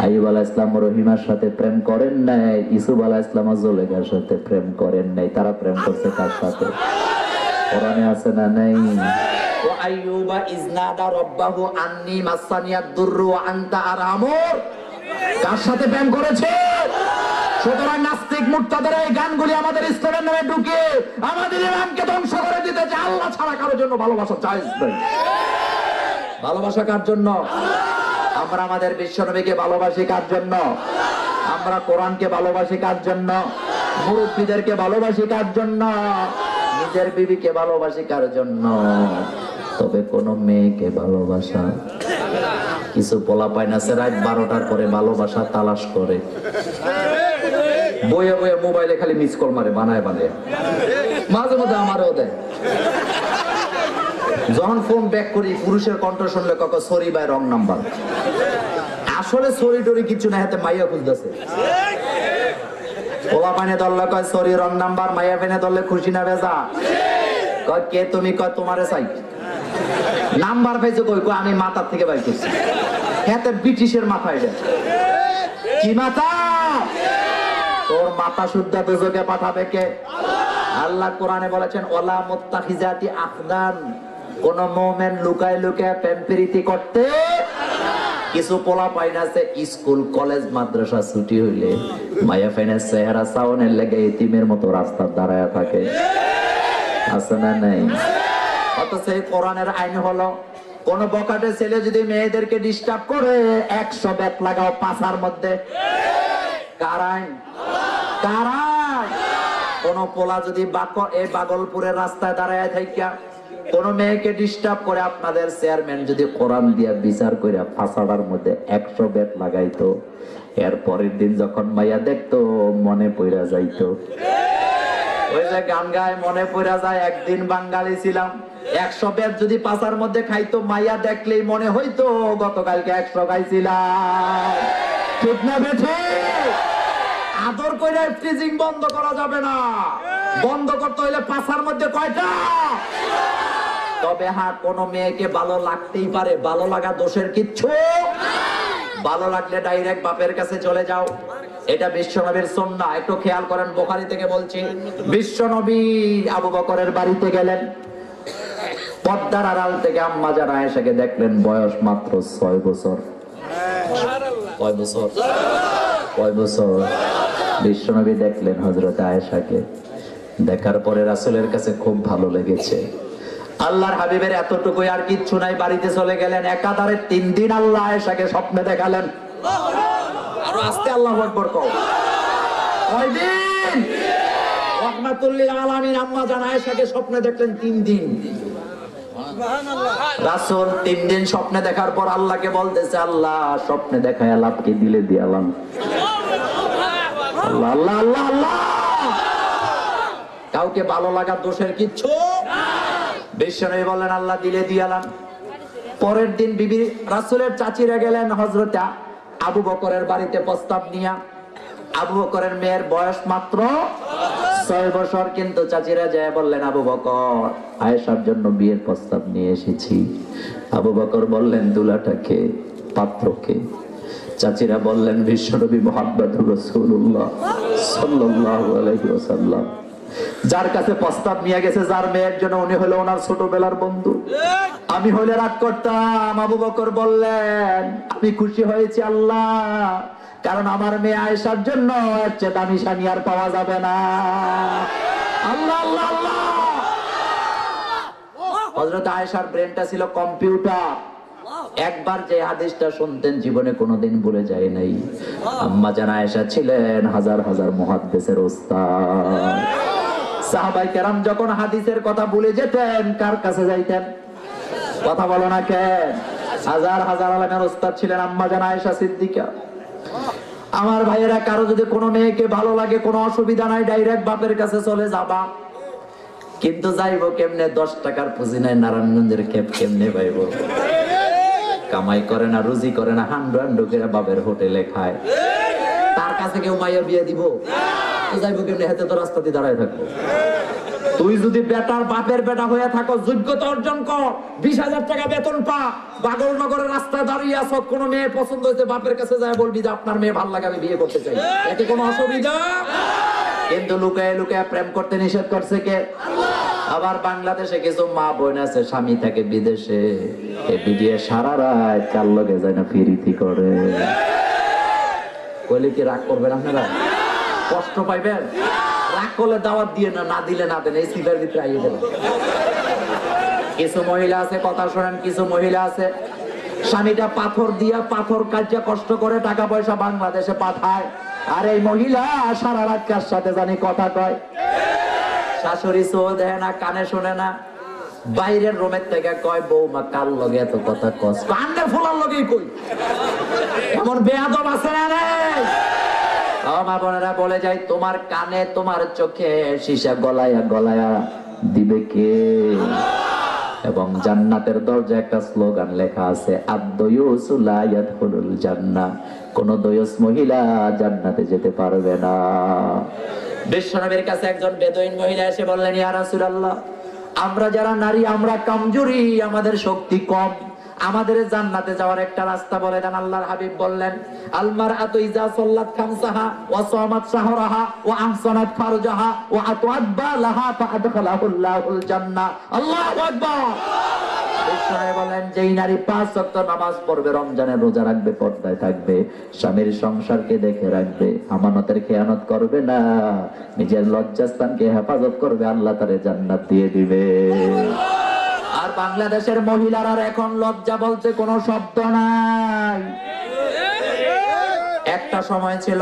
আইয়ুব আলাইহিস সালাম রহিমার সাথে প্রেম করেন নাই, ইউসুফ আলাইহিস সালাম জুলেখার সাথে প্রেম করেন নাই। তারা প্রেম করছে কার সাথে? কোরআনে আছে না নাই? ওয়া আইয়ুবা ইজনাদা রাব্বাহু আন্নী মাসানিয়াদ দুররু ওয়া আনতা আরহামুর। কার সাথে প্রেম করেছে? সুতরাং নাস্তিক মুরতাদের এই গানগুলি আমাদের ইসলামের নামে ঢুকে আমাদের ইমানকে ধ্বংস করে দিতে চায়। আল্লাহ ছাড়া কারোর জন্য ভালোবাসা জায়েজ নেই। ভালোবাসা কার জন্য? আমরা আমাদের বিশ্বনবীকে ভালোবাসি কার জন্য? আমরা কোরআনকে ভালোবাসি কার জন্য? মুরব্বীদেরকে ভালোবাসি কার জন্য? নিজের বিবিকে ভালোবাসি কার জন্য? তবে কোন মেয়েকে ভালোবাসা। কিছু পোলা পায় না রাত 12টার পরে ভালোবাসা তালাশ করে, বইয়ে বইয়ে মোবাইলে খালি মিস কল মারে বানায় মাঝে মধ্যে আমারও দেয়। যখন ফোন ব্যাক করি পুরুষের কণ্ঠ শুনলে কক সরি বাই রং নাম্বার। আসলে সরি টরি কিছু না, হাতে মাইয়া খুঁজতেছে। পোলা পাইনে ধরলে কয় সরি রং নাম্বার, মাইয়া পাইনে ধরলে খুশি না বেজা। কয় কে তুমি? কয় তোমারে চাই। নাম্বার পাইছো কই? কয় আমি মাথার থেকে বাই করছি। হাতে ব্রিটিশের মাথায় দেয়। কি মাথা? তোর মাথা শুদ্ধ দুজকে পাঠাবে কে? আল্লাহ কোরআনে বলেছেন ওয়ালা মুত্তাখিজাতি আখদান। কোন মুমিন লুকায় লুকায় প্রেম প্রীতি করতে। কিছু পোলা পাইন আছে স্কুল কলেজ মাদ্রাসা ছুটি হইলে মায়া ফাইনের চেহারা সাউনের লেগে এতিমের মতো রাস্তার দাঁড়ায় থাকে। আছে না নাই? অথচ এই কোরআনের আইন হলো কোন বকাটে ছেলে যদি মেয়েদেরকে ডিস্টার্ব করে 100 ব্যাট লাগাও পাছার মধ্যে। কার আইন? কার আইন? কোন পোলা যদি এই বাগলপুরের রাস্তায় দাঁড়ায় থাইকা কোন মেয়েকে ডিস্টার্ব করে আপনাদের চেয়ারম্যান যদি কোরআন দিয়া বিচার করে ফাঁসাটার মধ্যে 100 ব্যাট লাগাইতো, এর পরের দিন যখন মাইয়া দেখতো মনে পইরা যাইতো। ওই যে গান গায় মনে পইরা যায় একদিন বাঙালি ছিলাম। 100 ব্যাট যদি পাছার মধ্যে খাইতো মাইয়া দেখলেই মনে হইতো গতকালকে 100 খাইছিলাম। ঠিক না বেঠি? আদর কইরা ফ্রিজিং বন্ধ করা যাবে না। বন্ধ করতে হইলে পাছার মধ্যে কয়টা? তবে হ্যাঁ কোন মেয়েকে ভালো লাগতেই পারে, ভালো লাগা দোষের কিচ্ছু। ভালো লাগলে ডাইরেক্ট বাপের কাছে চলে যাও, এটা বিশ্বনবীর সুন্নাহ। একটু খেয়াল করেন, বুখারী থেকে বলছি, বিশ্বনবী আবু বকরের বাড়িতে গেলেন। পর্দার আড়াল থেকে আম্মা জান আয়েশাকে দেখলেন, বয়স মাত্র 6 বছর। কয় বছর? 6 বছর। বিশ্বনবী দেখলেন হযরত আয়েশাকে। দেখার পরে রাসূলের কাছে খুব ভালো লেগেছে। আল্লাহর হাবিবের এতটুকুই আর কিচ্ছু নাই, বাড়িতে চলে গেলেন। একাধারে 3 দিন আল্লাহ আয়েশাকে স্বপ্নে দেখালেন। আর আস্তে আল্লাহু আকবার কও। কয় দিন? রাহমাতুল লিল আলামিন আম্মা জান আয়েশাকে স্বপ্নে দেখলেন 3 দিন। রাসূল 3 দিন স্বপ্নে দেখার পর আল্লাহকে বলতেছে, আল্লাহ স্বপ্নে দেখায় লাভ কি দিলে দিয়ালাম। আল্লাহ আল্লাহ আল্লাহ আল্লাহ। কাউকে ভালো লাগা দোষের কিচ্ছু। বিশ্বনবী বললেন আল্লাহ দিলে দিয়ালাম। পরের দিন বিবি রাসূলের চাচিরা গেলেন হযরত আবু বকরের বাড়িতে প্রস্তাব নিয়া। আবু বকরের মেয়ের বয়স মাত্র 6 বছর, কিন্তু চাচিরা যায় বললেন আবু বকর আয়েশার জন্য বিয়ের প্রস্তাব নিয়ে এসেছি। আবু বকর বললেন দুলাটাকে, পাত্রকে। চাচিরা বললেন বিশ্বনবী মুহাম্মদুর রাসূলুল্লাহ সাল্লাল্লাহু আলাইহি ওয়াসাল্লাম যার কাছে প্রস্তাব নিয়ে গেছে, যার মেয়ের জন্য, উনি হলো ওনার ছোটবেলার বন্ধু। আমি হলে রাগ করতাম। আবু বকর বললেন আমি খুশি হয়েছি আল্লাহ, কারণ আমার মেয়ে আয়েশার জন্য এর চেয়ে দামি স্বামী আর পাওয়া যাবে না। আল্লাহ আল্লাহ আল্লাহ। হযরত আয়েশার ব্রেনটা ছিল কম্পিউটার। একবার যে হাদিসটা শুনতেন জীবনে কোনোদিন ভুলে যায় নাই। আম্মা জান আয়েশা ছিলেন হাজার হাজার মুহাদ্দিসের উস্তাদ। সাহাবায়ে কেরাম যখন হাদিসের কথা ভুলে যেতেন কার কাছে যাইতেন? কথা বলো না কেন? হাজার হাজার আলেমের উস্তাদ ছিলেন আম্মা জান আয়েশা সিদ্দিকা। আমার ভাইয়েরা, কারো যদি কোনো মেয়েকে ভালো লাগে, কোনো অসুবিধা নাই, ডাইরেক্ট বাপের কাছে চলে যাবা। কিন্তু যাইবো কেমনে? 10 টাকার পুঁজি নাই, নারায়ণগঞ্জের খেপ কেমনে পাইব? কামাই করে না, রুজি করে না, হান্ডু হান্ডু করে বাপের হোটেলে খায়। তার কাছে কেউ মাইয়া বিয়ে দিব? তো যাইবো কেমনে? হাতে তো রাস্তাতে দাঁড়ায় থাকবো। তুই যদি বেটার বাপের বেটা হয়ে থাকো, যোগ্যতা অর্জন কর, 20,000 টাকা বেতন পা, বাগলনগরের রাস্তায় দাঁড়িয়ে আছো, কোন মেয়ে পছন্দ হয়েছে, বাপের কাছে যায় বলবি যে আপনার মেয়ে ভালো লাগে, আমি বিয়ে করতে চাই। এতে কোনো অসুবিধা? কিন্তু লুকায় লুকায় প্রেম করতে নিষেধ করছে কে? আবার বাংলাদেশে কিছু মা বোন আছে, স্বামী থাকে বিদেশে, বিয়ে সারা রাত কার লগে যায় না ফিরিতি করে। কইলে কি রাগ করবেন আপনারা? কষ্ট পাইবেন? রাগ করলে দাওয়াত দিয়ে না, না দিলে না দেন, এই সিটার ভিতরে আইয়ে দেন। কিছু মহিলা আছে, কথা শোনেন, কিছু মহিলা আছে স্বামীটা পাথর দিয়া, পাথর কাটিয়া কষ্ট করে টাকা পয়সা বাংলাদেশে পাঠায়, আর এই মহিলা সারা রাত কার সাথে জানি কথা কয়। শাশুড়ি চোখ দেয় না, কানে শোনে না, বাইরের রুমের থেকে কয় বৌমা কার লগে এত কথা কস? কান্ডে ফোলার লগেই কই। এমন বেয়াদব আছে না রে? মা বোনেরা বলে যায়, তোমার কানে তোমার চোখে সীসা গলায়া গলায়া দিবে কে? এবং জান্নাতের দরজা একটা স্লোগান লেখা আছে, আদ-দয়ুসু লা ইয়াদখুলুল জান্নাহ, কোন দয়ুস মহিলা জান্নাতে যেতে পারবে না। বিশ্বনবীর কাছে একজন বেদুইন মহিলা এসে বললেন, ইয়া রাসূলুল্লাহ, আমরা যারা নারী আমরা কামজুরি, আমাদের শক্তি কম, আমাদের জান্নাতে যাওয়ার একটা রাস্তা বলে দেন। আল্লাহর হাবিব বললেন, আল মারআতু ইযা সাল্লাত খামসাহা ওয়া সামাত শাহরাহা ওয়া আহসানাত ফারজাহা ওয়া আতাত বালাহা ফাআদখালাহুল্লাহুল জান্নাহ। আল্লাহু আকবার। বিশ্বনবী বলেন, যেই নারী 5 ওয়াক্ত নামাজ পড়বে, রমজানের রোজা রাখবে, পর্দায় থাকবে, স্বামীর সংসারকে দেখে রাখবে, আমানতের খেয়ানত করবে না, নিজের লজ্জাস্থানকে হেফাজত করবে, আল্লাহ তারে জান্নাত দিয়ে দিবে। আর বাংলাদেশের মহিলারা এখন লজ্জা বলতে কোনো শব্দ নাই। একটা সময় ছিল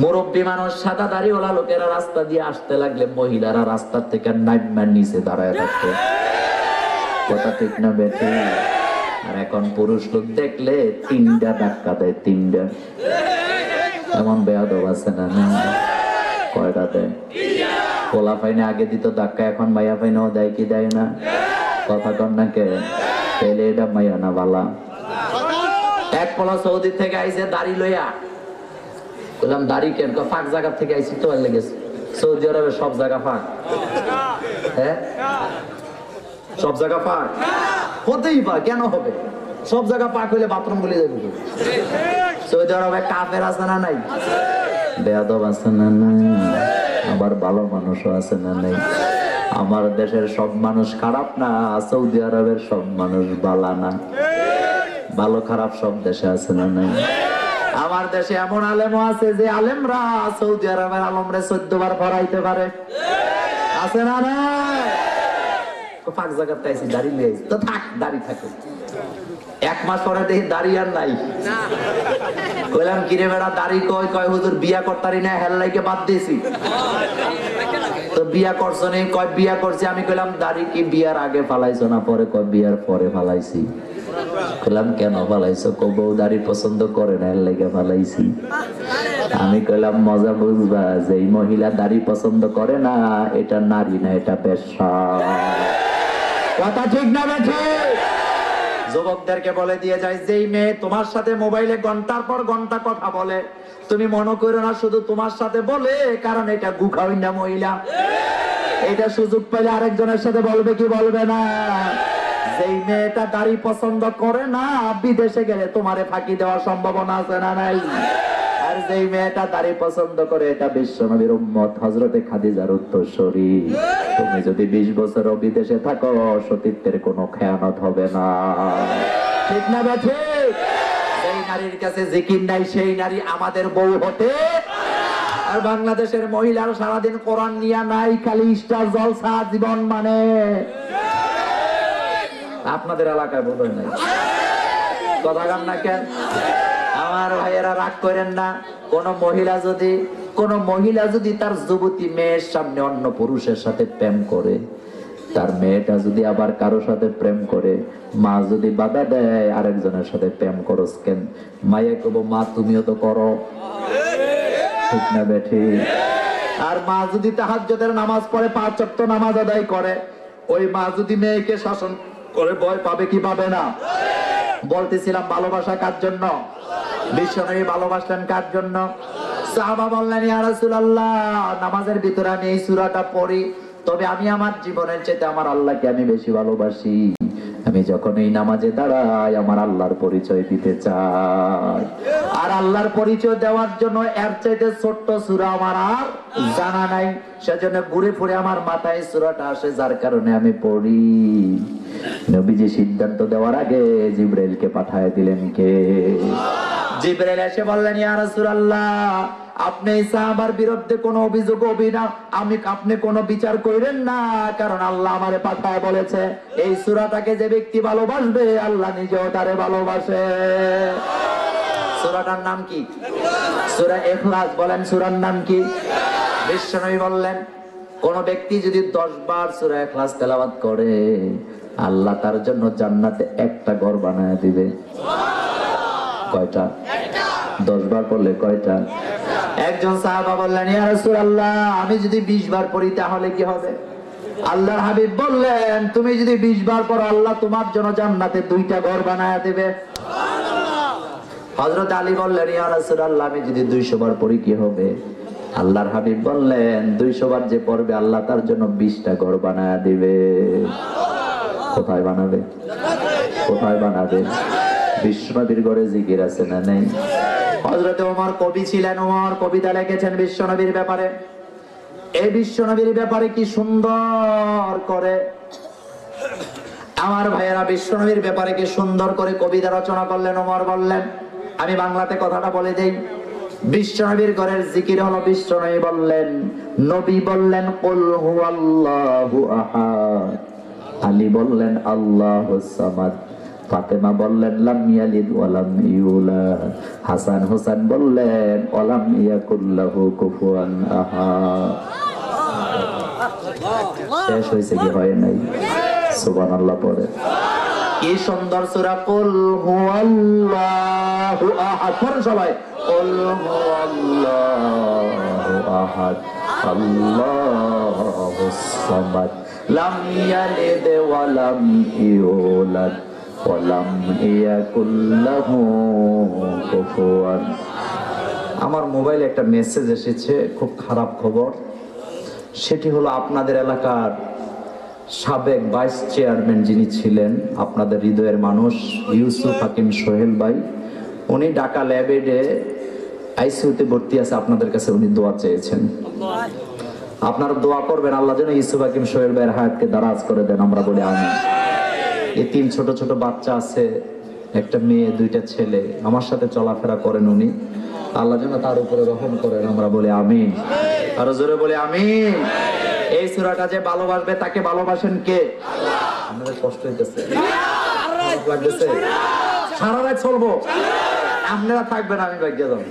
মুরব্বী মানুষ, সাদা দাড়িওয়ালা লোকেরা রাস্তা দিয়ে আসতে লাগলে মহিলারা রাস্তার থেকে নাইটম্যান নিচে দাঁড়ায় থাকতো। কথা ঠিক না বেঠে? আর এখন পুরুষ লোক দেখলে 3টা ধাক্কা দেয়, 3টা। এমন বেয়াদব আছে না? কয়টা দেয়? পোলা ফাইনে আগে দিত ধাক্কা, এখন মাইয়া ফাইনেও দেয় কি দেয় না? কথা কন না কে? পেলে এটা মাইয়া না বালা। এক পোলা সৌদি থেকে আইছে দাড়ি লইয়া, বললাম দাড়ি কেন? ফাঁক জায়গা থেকে আইছি তো লেগেছে। সৌদি আরবে সব জায়গা ফাঁক। হ্যাঁ, সব জায়গা পাক হতেই পারে, কেন হবে? সব জায়গা পাক হইলে বাথরুম বলে যাবে। সৌদি আরবে কাফের আছে না নাই? বেয়াদব আছে না নাই? আবার ভালো মানুষও আছে না নাই? আমার দেশের সব মানুষ খারাপ না, সৌদি আরবের সব মানুষ ভালো না। ভালো খারাপ সব দেশে আছে না নাই? আমার দেশে এমন আলেমও আছে যে আলেমরা সৌদি আরবের আলমরে 14 বার পড়াইতে পারে, আছে না নাই? ফাঁক জায়গাতে আইছি, দাড়ি নিয়ে তো থাক, দাড়ি থাকে। 1 মাস পরে দেখি দাড়ি আর নাই। কইলাম কিরে বেড়া দাড়ি কই? কয় হুজুর বিয়া করতারি না, হেল্লাইকে বাদ দিয়েছি। তো বিয়া করছো নি? কয় বিয়া করছি। আমি কইলাম দাড়ি কি বিয়ার আগে ফালাইছো না পরে? কয় বিয়ার পরে ফালাইছি। কইলাম কেন ফালাইছো? কো বউ দাড়ি পছন্দ করে না, হেল্লাইকে ফালাইছি। আমি কইলাম মজা বুঝবা, যে এই মহিলা দাড়ি পছন্দ করে না, এটা নারী না, এটা পেশা। কথা ঠিক না বেঠে? যুবকদেরকে বলে দিয়ে যায়, যেই মেয়ে তোমার সাথে মোবাইলে ঘন্টার পর ঘন্টা কথা বলে, তুমি মনে করো না শুধু তোমার সাথে বলে, কারণ এটা গুখাই না মহিলা। এটা সুযোগ পেলে আরেকজনের সাথে বলবে কি বলবে না? যেই মেয়েটা দাড়ি পছন্দ করে না, বিদেশে গেলে তোমারে ফাঁকি দেওয়ার সম্ভাবনা আছে না নাই? আর যেই মেয়েটা দাড়ি পছন্দ করে, এটা বিশ্বনবীর উম্মত হযরতে খাদিজার উত্তরসূরি। তুমি যদি 20 বছরও বিদেশে থাকো, সতীত্বের কোনো খেয়ানত হবে না। ঠিক না বেঠে? যেই নারীর কাছে জিকির নাই, সেই নারী আমাদের বউ হতে। আর বাংলাদেশের মহিলার সারাদিন কোরআন নিয়া নাই, খালি স্টার জলসা জীবন মানে। আপনাদের এলাকায় বোধ হয় নাই, কথা গান না কেন? আমার ভাইয়েরা রাগ করেন না। কোন মহিলা যদি তার যুবতী মেয়ের সামনে অন্য পুরুষের সাথে প্রেম করে, তার মেয়েটা যদি আবার কারো সাথে প্রেম করে, মা যদি বাধা দেয় আরেকজনের সাথে প্রেম করো কেন, মায়ে কব মা তুমিও তো করো। ঠিক না বেঠি? আর মা যদি তাহাজ্জুদের নামাজ পড়ে, 5 ওয়াক্ত নামাজ আদায় করে, ওই মা যদি মেয়েকে শাসন করে, ভয় পাবে কি পাবে না? বলতেছিলাম ভালোবাসা কার জন্য? বিশ্বনবী ভালোবাসলেন কার জন্য? সাহাবা বললেন, ইয়া রাসূলুল্লাহ, নামাজের ভিতরে আমি এই সূরাটা পড়ি, তবে আমি আমার জীবনের চাইতে আমার আল্লাহকে আমি বেশি ভালোবাসি। আমি যখন এই নামাজে দাঁড়াই, আমার আল্লাহর পরিচয় দিতে চাই। আর আল্লাহর পরিচয় দেওয়ার জন্য এর চাইতে ছোট্ট সূরা আমার আর জানা নাই। সেজন্য ঘুরে ফিরে আমার মাথায় সূরাটা আসে, যার কারণে আমি পড়ি। নবীজি সিদ্ধান্ত দেওয়ার আগে জিবরাইলকে পাঠিয়ে দিলেন কে? জিবরাইল এসে বললেন, ইয়া রাসূলুল্লাহ, আপনি সাহাবার বিরুদ্ধে কোনো অভিযোগ আপনি কোনো বিচার করেন না, কারণ আল্লাহ আমারে পাঠায় বলেছে, এই সূরাটাকে যে ব্যক্তি ভালোবাসবে, আল্লাহ নিজেও তারে ভালোবাসে। সূরাটার নাম কি? সূরা ইখলাস। বলেন সূরার নাম কি? বিশ্বনবী বললেন, কোন ব্যক্তি যদি 10 বার সূরা ইখলাস তেলাওয়াত করে, আল্লাহ তার জন্য জান্নাতে একটা ঘর বানায় দিবে। কয়টা? 10 বার পড়লে কয়টা? একজন সাহাবা বললেন, ইয়া রাসূলুল্লাহ, আমি যদি 20 বার পড়ি তাহলে কি হবে? আল্লাহর হাবিব বললেন, তুমি যদি 20 বার পড়ো, আল্লাহ তোমার জন্য জান্নাতে 2টা ঘর বানায় দেবে। হযরত আলী বললেন, ইয়া রাসূলুল্লাহ, আমি যদি 200 বার পড়ি কি হবে? আল্লাহর হাবিব বললেন, 200 বার যে পড়বে, আল্লাহ তার জন্য 20টা ঘর বানায় দিবে। কোথায় বানাবে? কোথায় বানাবে? বিশ্বনবীর ঘরে জিকির আছে না নেই? হযরত ওমর কবি ছিলেন, ওমর কবিতা লিখেছেন বিশ্বনবীর ব্যাপারে। এই বিশ্বনবীর ব্যাপারে কি সুন্দর করে আমার ভাইয়েরা বিশ্বনবীর ব্যাপারে কি সুন্দর করে কবিতা রচনা করলেন। ওমর বললেন, আমি বাংলাতে কথাটা বলে দেই। বিশ্বনবীর ঘরের জিকির হলো, বিশ্বনবী বললেন, নবী বললেন কুল হুয়াল্লাহু আহাদ, আলী বললেন আল্লাহুস সামাদ, ফাতেমা বললেন লাম ইয়ালিদ ওয়া লাম ইউলাদ, হাসান হোসেন বললেন ওয়ালাম ইয়াকুল লাহু কুফুয়ান আহাদ। শেষ হয়েছে কি হয় নাই? সুবহানাল্লাহ পড়ে। কি সুন্দর সূরা কুল হুয়াল্লাহু আহাদ। পড়ুন সবাই, কুল হুয়াল্লাহু আহাদ আল্লাহুস সামাদ লাম ইয়ালিদ ওয়া লাম ইউলাদ ওয়ালাম ইয়াকুল লাহু কুফুয়ান। আমার মোবাইলে একটা মেসেজ এসেছে, খুব খারাপ খবর। সেটি হলো, আপনাদের এলাকার সাবেক ভাইস চেয়ারম্যান যিনি ছিলেন, আপনাদের হৃদয়ের মানুষ, ইউসুফ হাকিম সোহেল ভাই, উনি ঢাকা ল্যাবেডে আইসিইউতে ভর্তি আছে। আপনাদের কাছে উনি দোয়া চেয়েছেন। আপনারা দোয়া করবেন, আল্লাহ যেন ইউসুফ হাকিম সোহেল ভাইয়ের হায়াতকে দারাজ করে দেন। আমরা বলি আমিন। এই 3 ছোট ছোট বাচ্চা আছে, একটা মেয়ে, 2টা ছেলে, আমার সাথে চলাফেরা করেন উনি। আল্লাহ যেন তার উপরে রহম করেন। আমরা বলি আমিন। আরো জোরে বলি আমিন। এই সূরাটা যে ভালোবাসবে, তাকে ভালোবাসেন কে? আমাদের কষ্ট হইতেছে, লাগতেছে, সারা রাত চলবো। আপনারা থাকবেন, আমি ভাগ্যে যাব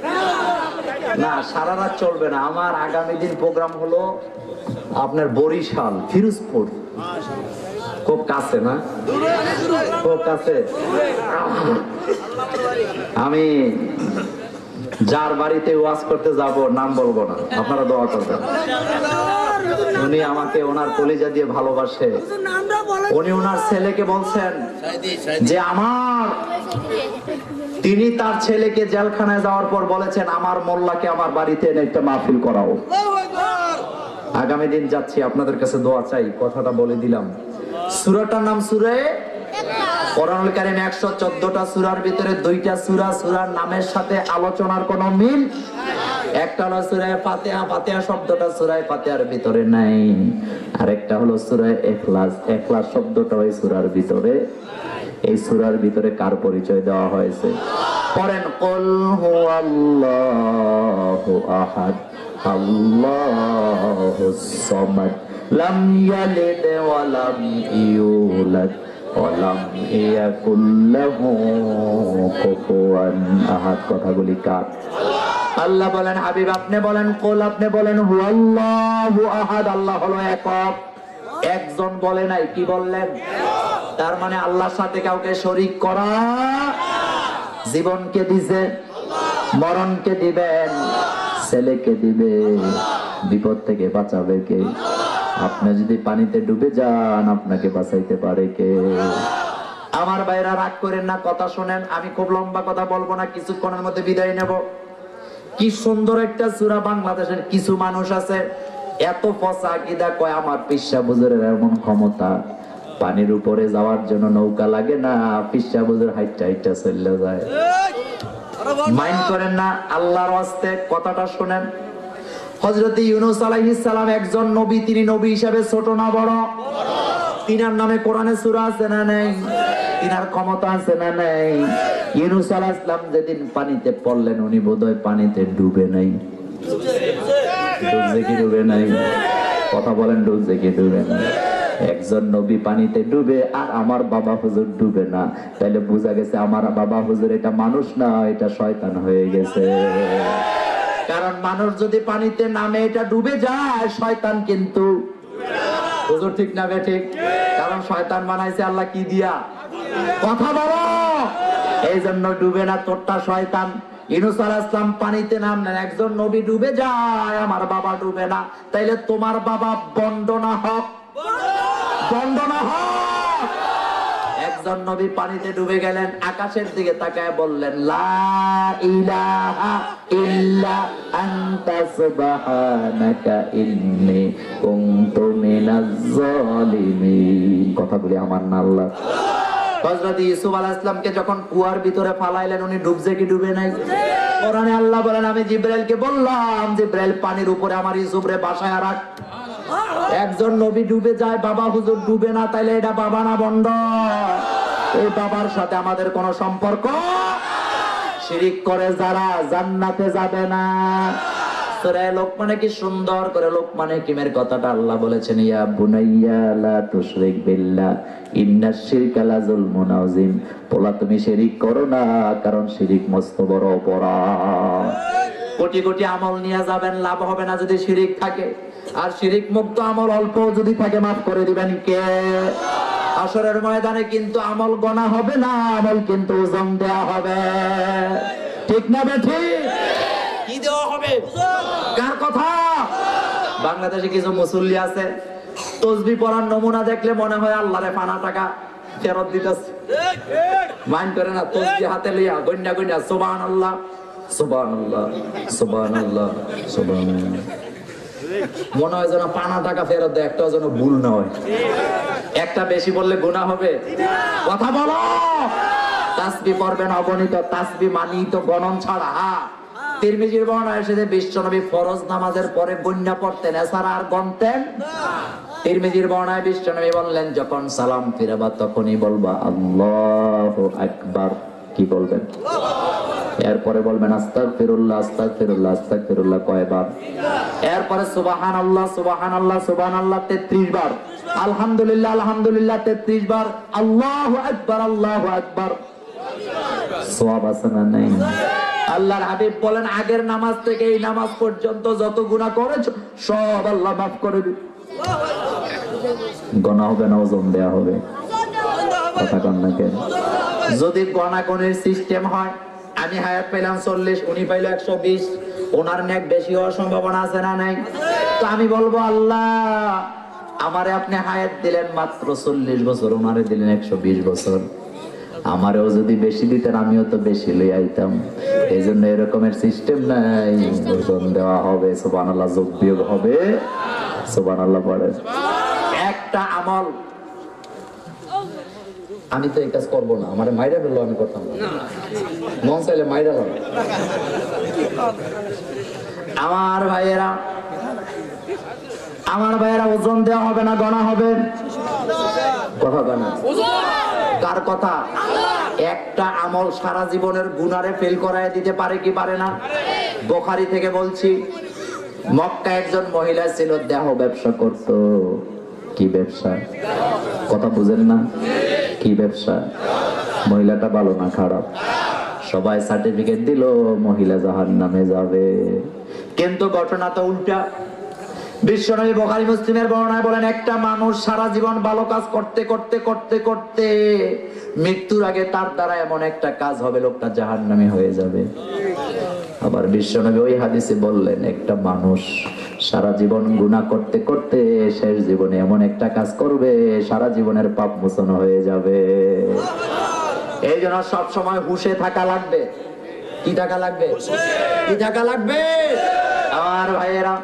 না, সারা রাত চলবে না। আমার আগামী দিন প্রোগ্রাম হলো আপনার বরিশাল, ফিরোজপুর। খুব কাছে না? খুব কাছে। আমি যার বাড়িতে ওয়াজ করতে যাব, নাম বলবো না, আপনারা দোয়া করবেন। উনি আমাকে ওনার কলিজা দিয়ে ভালোবাসে। উনি ওনার ছেলেকে বলছেন যে তিনি তার ছেলেকে জেলখানায় যাওয়ার পর বলেছেন, আমার মোল্লাকে আমার বাড়িতে এনে একটা মাহফিল করাও। আগামী দিন যাচ্ছি, আপনাদের কাছে দোয়া চাই। কথাটা বলে দিলাম। সূরাটার নাম সূরা কোরআনুল কারীম 114টা সূরার ভিতরে 2টা সূরার নামের সাথে আলোচনার কোনো মিল। একটা হলো সূরা ফাতিহা, ফাতিহা শব্দটা সূরা ফাতিহার ভিতরে নাই। আরেকটা হলো সূরা ইখলাস, ইখলাস শব্দটা ওই সূরার ভিতরে। এই সূরার ভিতরে কার পরিচয় দেওয়া হয়েছে? পড়েন কুল হুয়াল্লাহু আহাদ আল্লাহুস সামাদ লাম ইয়ালিদ ওয়া লাম ইউলাদ ওয়া লাম ইয়াকুল লাহু কুফুয়ান আহাদ। কথাগুলি কার? আল্লাহ বলেন, হাবিব আপনি বলেন, কুল আপনি বলেন হুয়াল্লাহু আহাদ, আল্লাহ হলো একক। একজন বলে নাই, কি বললেন? তার মানে আল্লাহর সাথে কাউকে শরীক করা। জীবনকে দিছে, মরণকে দিবেন, ছেলেকে দিবে, বিপদ থেকে বাঁচাবে কে? আপনি যদি পানিতে ডুবে যান আপনাকে বাঁচাইতে পারে কে? আমার ভাইরা রাগ করেন না, কথা শুনেন। আমি খুব লম্বা কথা বলবো না, কিছুক্ষণের মধ্যে বিদায় নেব। কি সুন্দর একটা সূরা। বাংলাদেশের কিছু মানুষ আছে এত ফসা আকীদা, কয় আমার পিসা হুজুরের এমন ক্ষমতা, পানির উপরে যাওয়ার জন্য নৌকা লাগে না, পিসা হুজুর হাইটা হাইটা চলে যায়। মাইন্ড করেন না, আল্লাহর ওয়াস্তে কথাটা শুনেন। হযরত ইউনূস আলাইহিস সালাম একজন নবী, তিনি নবী হিসেবে ছোট না বড়? তিনার নামে কোরআনে সূরা আছে না নাই? তিনার ক্ষমতা আছে না নাই? ইউনূস আলাইহিস সালাম যেদিন পানিতে পড়লেন উনি বোধহয় পানিতে ডুবে নাই। ডুবছে কি ডুবে নাই? কথা বলেন, ডুবছে কি ডুবে নাই? একজন নবী পানিতে ডুবে আর আমার বাবা হুজুর ডুবে না, তাইলে বোঝা গেছে আমার বাবা হুজুর এটা মানুষ না, এটা শয়তান হয়ে গেছে। কারণ মানুষ যদি পানিতে নামে এটা ডুবে যায়, শয়তান কিন্তু হুজুর ঠিক না ঠিক? কারণ শয়তান বানাইছে আল্লাহ কি দিয়া? কথা বলো। এই জন্য ডুবে না, তোরটা শয়তান। ইউনূস আলাইহিস সালাম পানিতে নামলেন, একজন নবী ডুবে যায়, আমার বাবা ডুবে না, তাইলে তোমার বাবা বন্ডনা হক, বন্ডনা হক। একজন নবী পানিতে ডুবে গেলেন, আকাশের দিকে তাকায় বললেন লা ইলাহা ইল্লা আনতা সুবহানাকা ইন্নী কুনতু মিনাজ জালিমিন। কথাগুলি আমার না আল্লাহ। হযরত ইউসুফ আলাইহিস সালামকে যখন কুয়ার ভিতরে ফালাইলেন উনি ডুবছে কি ডুবে নাই? কোরআনে আল্লাহ বলেন, আমি জিবরাইলকে বললাম জিবরাইল পানির উপরে আমার ইউসুফরে বাসায় রাখ। একজন নবী ডুবে যায়, বাবা হুজুর ডুবে না, তাইলে এটা বাবা না বন্ড? এই বাবার সাথে আমাদের কোনো সম্পর্ক। শিরিক করে যারা জান্নাতে যাবে না। সূরা লোকমানে কি সুন্দর করে লোকমান হাকিমের কথাটা আল্লাহ বলেছেন, ইয়া বুনাইয়া লা তুশরিক বিল্লাহ ইন্নাশ শিরকা লাযুলমুন আযীম। পোলা তুমি শিরিক করো না, কারণ শিরিক মস্ত বড় অপরাধ। কোটি কোটি আমল নিয়ে যাবেন, লাভ হবে না যদি শিরিক থাকে। আর শিরিক মুক্ত আমল অল্প যদি থাকে মাফ করে দিবেন কে? হাশরের ময়দানে কিন্তু আমল গণা হবে না, আমল কিন্তু ওজন দেয়া হবে। ঠিক না বেঠিক? কি দেওয়া হবে? কার কথা? বাংলাদেশে কিছু মুসল্লি আছে, তসবিহ পড়ার নমুনা দেখলে মনে হয় আল্লাহরে পানা টাকা ফেরত দিতেছে। মাইন্ড করে না, তসবিহ হাতে লইয়া গন্যা গন্যা সুবহানাল্লাহ সুবহানাল্লাহ সুবহানাল্লাহ সুবহানাল্লাহ, মনে হয় যেন পানা টাকা ফেরত দেয়, একটা যেন ভুল না হয়। একটা বেশি বললে গুনাহ হবে। কথা বলো। তাসবিহ পড়বেন অগণিত, তাসবিহ মানি তো গণন ছাড়া। তিরমিজির বর্ণনায় এসেছে বিশ্বনবী ফরজ নামাজের পরে গন্যা পড়তেন, এছাড়া আর গণতেন। তিরমিজির বর্ণনায় বিশ্বনবী বললেন, যখন সালাম ফিরাবা তখনই বলবা আল্লাহু আকবার। কি বলবেন? এরপরে বলবেন আস্তাগফিরুল্লাহ আস্তাগফিরুল্লাহ আস্তাগফিরুল্লাহ কয়বার? এরপরে সুবহানাল্লাহ সুবহানাল্লাহ সুবহানাল্লাহ 33 বার, আলহামদুলিল্লাহ আলহামদুলিল্লাহ 33 বার, আল্লাহু আকবার আল্লাহু আকবার। সওয়াব আছে না নাই? আল্লাহর হাবিব বলেন, আগের নামাজ থেকে এই নামাজ পর্যন্ত যত গুনাহ করেছো সব আল্লাহ মাফ করে দিবে। গুনাহ হবে না, ওজন দেয়া হবে। কথা কন না কেন? যদি গণাগণের সিস্টেম হয়, আমি হায়াত পেলাম 40, উনি পাইল 120, ওনার নেক বেশি হওয়ার সম্ভাবনা আছে না নাই? তো আমি বলবো আল্লাহ আমারে আপনি হায়াত দিলেন মাত্র 40 বছর, ওনারে দিলেন 120 বছর, আমারেও যদি বেশি দিতেন আমিও তো বেশি লই আইতাম। এই জন্য এরকমের সিস্টেম নাই, ওজন দেওয়া হবে। সুবহানাল্লাহ, যোগ বিয়োগ হবে। সুবহানাল্লাহ পড়ে। একটা আমল আমি তো এই কাজ করবো না, আমার মাইরা ফেললো, আমি করতাম না, মন চাইলে মাইরা লো। আমার ভাইয়েরা, আমার ভাইয়েরা, ওজন দেওয়া হবে না, গণা হবে। কথা গণা কার কথা? একটা আমল সারা জীবনের গুনারে ফেল করায় দিতে পারে কি পারে না? বুখারী থেকে বলছি, মক্কা একজন মহিলা ছিল, দেহ ব্যবসা করত। কি ব্যবসা? কথা বুঝেন না? কি ব্যবসা? মহিলাটা ভালো না খারাপ? সবাই সার্টিফিকেট দিল মহিলা জাহান্নামে যাবে, কিন্তু ঘটনা তো উল্টা। বিশ্বনবী বুখারী মুসলিমের বর্ণনায় বলেন, একটা মানুষ সারা জীবন ভালো কাজ করতে করতে করতে করতে মৃত্যুর আগে তার দ্বারা এমন একটা কাজ হবে লোকটা জাহান্নামী হয়ে যাবে। আবার বিশ্বনবী ওই হাদিসে বললেন, একটা মানুষ সারা জীবন গুনাহ করতে করতে শেষ জীবনে এমন একটা কাজ করবে সারা জীবনের পাপ মোচন হয়ে যাবে। এই জন্য সব সময় হুঁশে থাকা লাগবে। কি থাকা লাগবে? কি থাকা লাগবে? আমার ভাইয়েরা,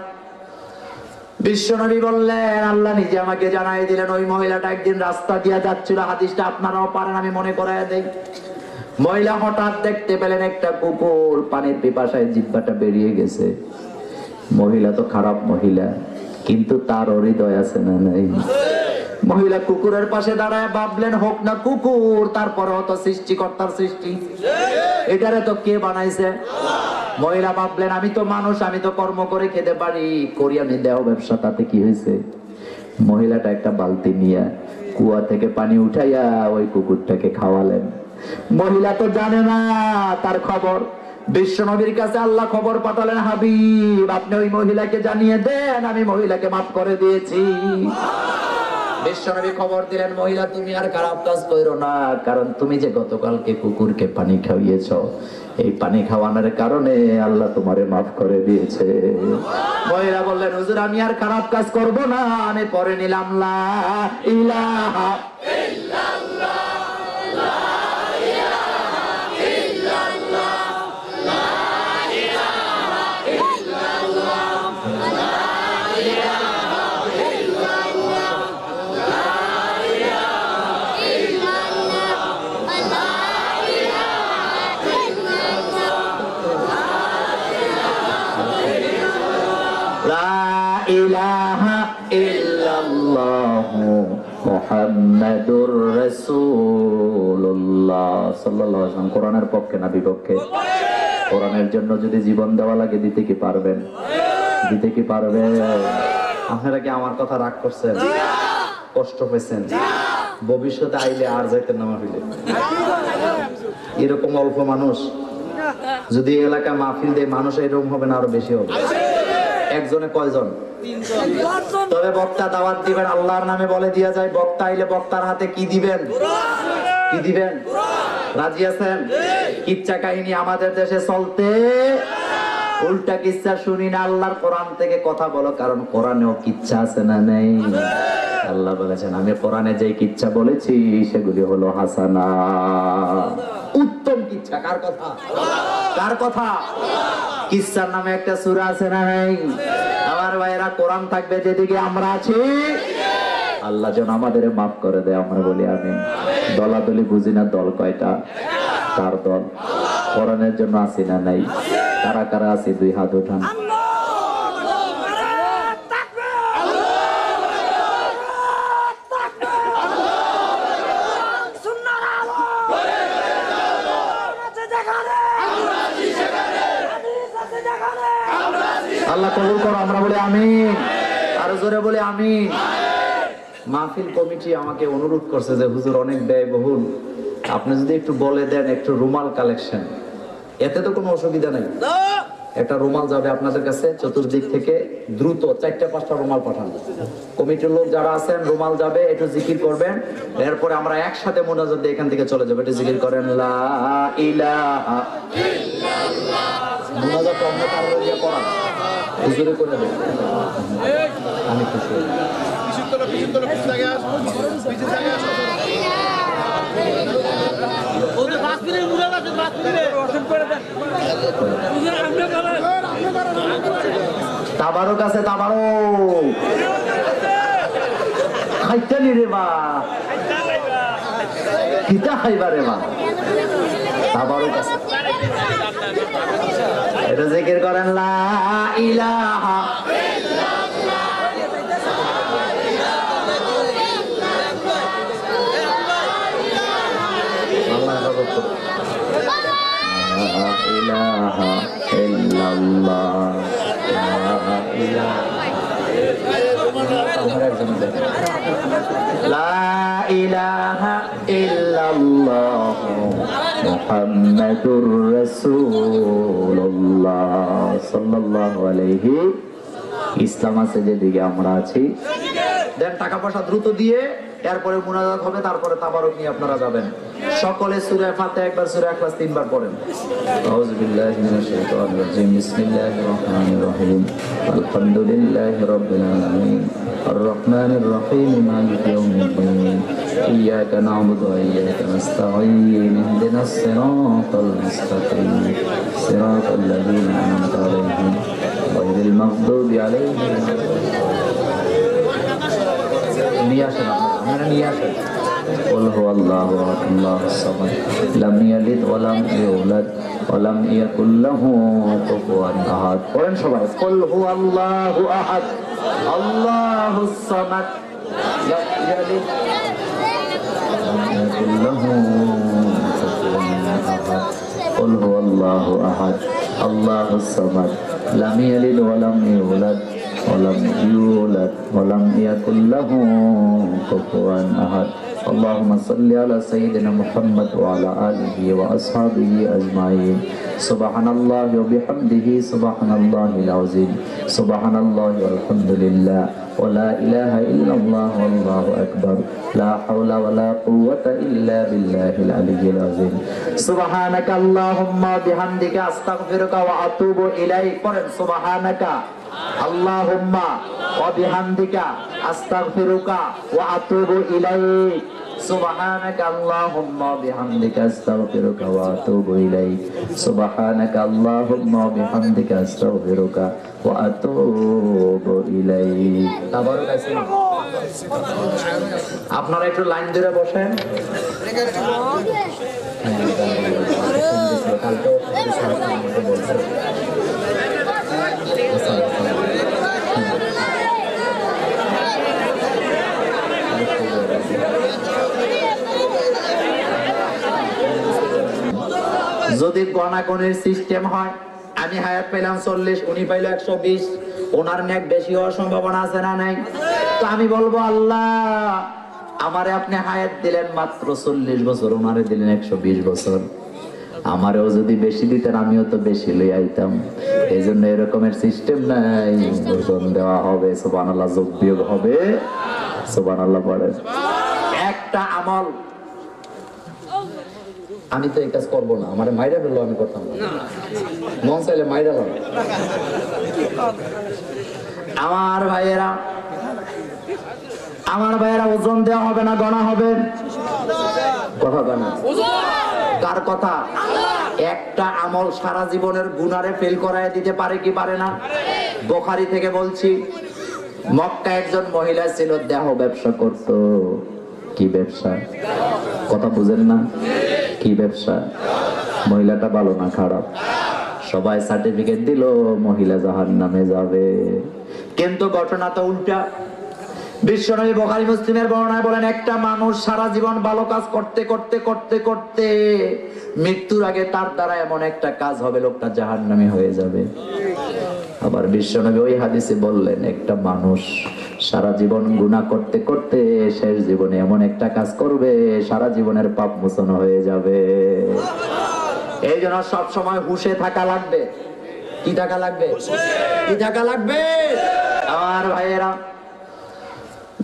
বিশ্বনবী বললেন, আল্লাহ নিজে আমাকে জানাই দিলেন, ওই মহিলাটা একদিন রাস্তা দিয়ে যাচ্ছিল, হাদিসটা আপনারাও পারেন, আমি মনে করায় দেই। মহিলা হঠাৎ দেখতে পেলেন একটা কুকুর পানির পিপাসায় জিহ্বাটা বেরিয়ে গেছে। মহিলা তো খারাপ মহিলা, কিন্তু তার হৃদয় আছে না নাই? মহিলা কুকুরের পাশে দাঁড়ায় ভাবলেন, হোক না কুকুর, তারপরে তো সৃষ্টিকর্তার সৃষ্টি, এটারে তো কে বানাইছে? মহিলা ভাবলেন, আমি তো মানুষ, আমি তো কর্ম করে খেতে পারি, করি আমি দেহ ব্যবসা, তাতে কি হয়েছে? মহিলাটা একটা বালতি নিয়ে কুয়া থেকে পানি উঠাইয়া ওই কুকুরটাকে খাওয়ালেন। মহিলা তো জানে না তার খবর। বিশ্বনবীর কাছে আল্লাহ খবর পাঠালেন, হাবিব, আপনি ওই মহিলাকে জানিয়ে দেন আমি মহিলাকে মাফ করে দিয়েছি। বিশ্বনবী খবর দিলেন, মহিলা তুমি আর খারাপ কাজ করো না, কারণ তুমি যে গতকালকে কুকুরকে পানি খাইয়েছ, এই পানি খাওয়ানোর কারণে আল্লাহ তোমারে মাফ করে দিয়েছে। মহিলা বললেন, হুজুর আমি আর খারাপ কাজ করব না, আমি পরে নিলাম লা ইলাহা ইল্লাল্লাহ, লা ইলাহা ইল্লাল্লাহ, লা ইলাহা ইল্লাল্লাহ, লা ইলাহা ইল্লাল্লাহ, লা ইলাহা ইল্লাল্লাহ, লা ইলাহা ইল্লাল্লাহ মুহাম্মাদুর রাসূলুল্লাহ সাল্লাল্লাহু আলাইহি ওয়াসাল্লাম। কোরআনের পক্ষে না বিপক্ষে? কোরআনের জন্য যদি জীবন দেওয়া লাগে দিতে কি পারবেন? দিতে কি পারবেন? আপনারা কি আমার কথা রাগ করছেন? কষ্ট পেয়েছেন? ভবিষ্যতে আইলে আর যাইতেন না মাহফিলে? এরকম অল্প মানুষ যদি এলাকা মাহফিল দেয়, মানুষ এরকম হবে না, আরো বেশি হবে। একজনে কয়জন? তবে বক্তা দাওয়াত দিবেন আল্লাহর নামে বলে দিয়া যায়, বক্তা আইলে বক্তার হাতে কি দিবেন? কি দিবেন? রাজি আছেন? কিচ্ছা কাহিনী আমাদের দেশে চলতে, উল্টা কিচ্ছা শুনি না, আল্লাহর কোরআন থেকে কথা বলো, কারণ কোরআনেও কিচ্ছা আছে না নেই? আল্লাহ বলেছেন, আমি কোরআনে যে কিচ্ছা বলেছি সেগুলি হলো হাসানা, উত্তম কিচ্ছা। কার কথা? কার কথা? কিচ্ছার নামে একটা সূরা আছে না নাই? আমার ভাইয়েরা, কোরআন থাকবে যেদিকে আমরা আছি, আল্লাহ যেন আমাদের মাফ করে দেয়, আমরা বলি আমিন। দলাদলি বুঝি না, দল কয়টা? কার দল? কোরআনের জন্য আছি না নাই? কারা কারা আছি? দুই হাত উঠান। আল্লাহ কবুল করো, আমরা বলি আমিন। আরো জোরে বলি আমিন। মাহফিল কমিটি আমাকে অনুরোধ করছে যে হুজুর অনেক ব্যয়বহুল, আপনি যদি একটু বলে দেন একটু রুমাল কালেকশন, এতে তো কোনো অসুবিধা নেই। একটা রুমাল যাবে আপনাদের কাছে চতুর্দিক থেকে, দ্রুত 4-5টা রুমাল পাঠান। কমিটির লোক যারা আছেন, রুমাল যাবে, একটু জিকির করবেন, এরপরে আমরা একসাথে মোনাজাত দিয়ে এখান থেকে চলে যাবো। একটু জিকির করেন, লা ইলাহা ইল্লাল্লাহ। মোনাজাত অন্য কারো দিয়ে করান, হুজুরে করে দেন। আমি খুশি। তাবারক আছে, তাবারক খাইতে নি রে বা, কিতা খাইবারে মা তাবারুক আছে এটা জিকির করেন লা ইলাহা ইলাহা ইল্লাল্লাহ লা ইলাহা ইল্লাল্লাহ মুহাম্মাদুর রাসূলুল্লাহ সাল্লাল্লাহু আলাইহি। ইসলাম আছে যেদিকে আমরা আছি, দেন টাকা পয়সা দ্রুত দিয়ে এরপরে মুনাজাত হবে, তারপরে তাবারুক নিয়ে আপনারা যাবেন। সকলে সূরা ফাতিহা একবার, সূরা ইখলাস তিনবার পড়েন। আউযু বিল্লাহি মিনাশ শাইতানির রাজিম, বিসমিল্লাহির রহমানির রহিম, আলহামদুলিল্লাহি রাব্বিল আলামিন, আর রহমানির রহিম, মালিকি ইয়াউমিদ্দিন, ইয়্যাকা না'বুদু ওয়া ইয়্যাকা নাস্তাঈন, ইহদিনাস সিরাতাল মুস্তাকিম, সিরাতাল লাযীনা আন'আমতা আলাইহিম গায়রিল মাগদুবি আলাইহিম। নিয়ে আসেন আপনারা, নিয়ে আসেন। قل هو الله احد الله الصمد لم يلد ولم يولد ولم يكن له كفوا احد। পড়েন সবাই, قل هو الله احد الله الصمد لم يلد ولم يكن له كفوا احد قل هو الله احد الله الصمد لم يلد ولم يولد ولم يولد ولم يكن له كفوا احد। اللهم صل على سيدنا محمد وعلى آله وأصحابه أجمعين। سبحان الله وبحمده سبحان الله العظيم سبحان الله والحمد لله ولا إله إلا الله والله أكبر لا حول ولا قوة إلا بالله العلي العظيم। سبحانك اللهم بحمدك أستغفرك وأتوب إليك। سبحانك اللهم وبحمدك أستغفرك وأتوب إليك। سبحانك اللهم وبحمدك أستغفرك وأتوب إليك। سبحانك اللهم وبحمدك أستغفرك وأتوب إليك। আপনারা একটু লাইন ধরে বসেন। যদি গণাগণের সিস্টেম হয়, আমি হায়াত পেলাম 40, উনি পাইল 120, ওনার নেক বেশি হওয়ার সম্ভাবনা আছে না নাই? তো আমি বলবো আল্লাহ আমারে আপনি হায়াত দিলেন মাত্র 40 বছর, ওনারে দিলেন 120 বছর, আমারও যদি বেশি দিতেন আমিও তো বেশি লই আইতাম। এই জন্য এরকমের সিস্টেম নাই, ওজন দেওয়া হবে, সুবহানাল্লাহ, যোগ বিয়োগ হবে। সুবহানাল্লাহ পড়েন। একটা আমল আমি তো এই কাজ করবো না, আমার মাইরা ফেললো, আমি করতাম না, মন চাইলে মাইরা লো। আমার ভাইয়েরা ওজন দেওয়া হবে না, গণা হবে। কথা গণা কার কথা? একটা আমল সারা জীবনের গুনারে ফেল করায় দিতে পারে কি পারে না? বুখারী থেকে বলছি, মক্কা একজন মহিলা ছিল, দেহ ব্যবসা করত। কি ব্যবসা? কথা বুঝেন না? কি ব্যবসা? মহিলাটা ভালো না খারাপ? সবাই সার্টিফিকেট দিল মহিলা জাহান্নামে যাবে, কিন্তু ঘটনা তো উল্টা। বিশ্বনবী বুখারী মুসলিমের বর্ণনায় বলেন, একটা মানুষ সারা জীবন ভালো কাজ করতে করতে করতে করতে মৃত্যুর আগে তার দ্বারা এমন একটা কাজ হবে লোকটা জাহান্নামী হয়ে যাবে। আবার বিশ্বনবী ওই হাদিসে বললেন, একটা মানুষ সারা জীবন গুনাহ করতে করতে শেষ জীবনে এমন একটা কাজ করবে সারা জীবনের পাপ মোচন হয়ে যাবে। এই জন্য সব সময় হুঁশে থাকা লাগবে। কি থাকা লাগবে? কি থাকা লাগবে? আমার ভাইয়েরা,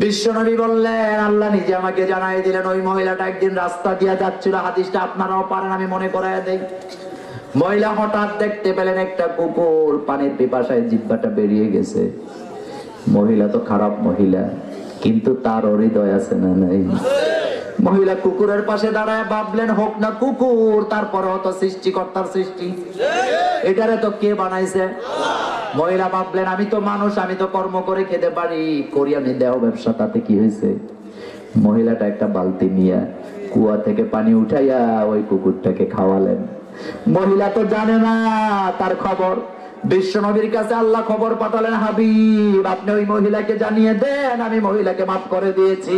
বিশ্বনবী বললেন, আল্লাহ নিজে আমাকে জানাই দিলেন, ওই মহিলাটা একদিন রাস্তা দিয়ে যাচ্ছিল, হাদিসটা আপনারাও পারেন, আমি মনে করায় দেই। মহিলা হঠাৎ দেখতে পেলেন একটা কুকুর পানির পিপাসায় জিহ্বাটা বেরিয়ে গেছে। মহিলা তো খারাপ মহিলা, কিন্তু তার হৃদয় আছে না নাই? মহিলা কুকুরের পাশে দাঁড়ায় ভাবলেন, হোক না কুকুর, তারপরে তো সৃষ্টিকর্তার সৃষ্টি, এটারে তো কে বানাইছে? মহিলা ভাবলেন, আমি তো মানুষ, আমি তো কর্ম করে খেতে পারি, করি আমি দেহ ব্যবসা, তাতে কি হয়েছে? মহিলাটা একটা বালতি নিয়ে কুয়া থেকে পানি উঠাইয়া ওই কুকুরটাকে খাওয়ালেন। মহিলা তো জানে না তার খবর। বিশ্ব নবীর কাছে আল্লাহ খবর পাঠালেন, হাবিব আপনি ওই মহিলাকে জানিয়ে দেন আমি মহিলাকে মাফ করে দিয়েছি।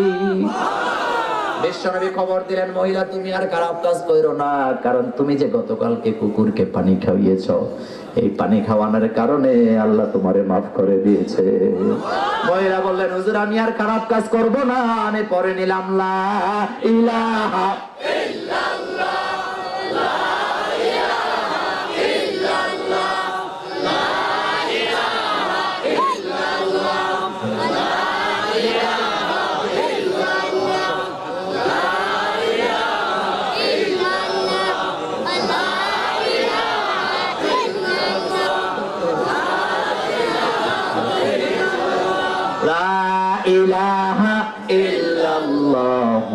বিশ্বনবী খবর দিলেন, মহিলা তুমি আর খারাপ কাজ করো না, কারণ তুমি যে গতকালকে কুকুরকে পানি খাইয়েছ, এই পানি খাওয়ানোর কারণে আল্লাহ তোমারে মাফ করে দিয়েছে। মহিলা বললেন, হুজুর আমি আর খারাপ কাজ করব না, আমি পরে নিলাম লা ইলাহা ইল্লাল্লাহ, লা ইলাহা ইল্লাল্লাহ, লা ইলাহা ইল্লাল্লাহ, লা ইলাহা ইল্লাল্লাহ, লা ইলাহা ইল্লাল্লাহ, লা ইলাহা ইল্লাল্লাহ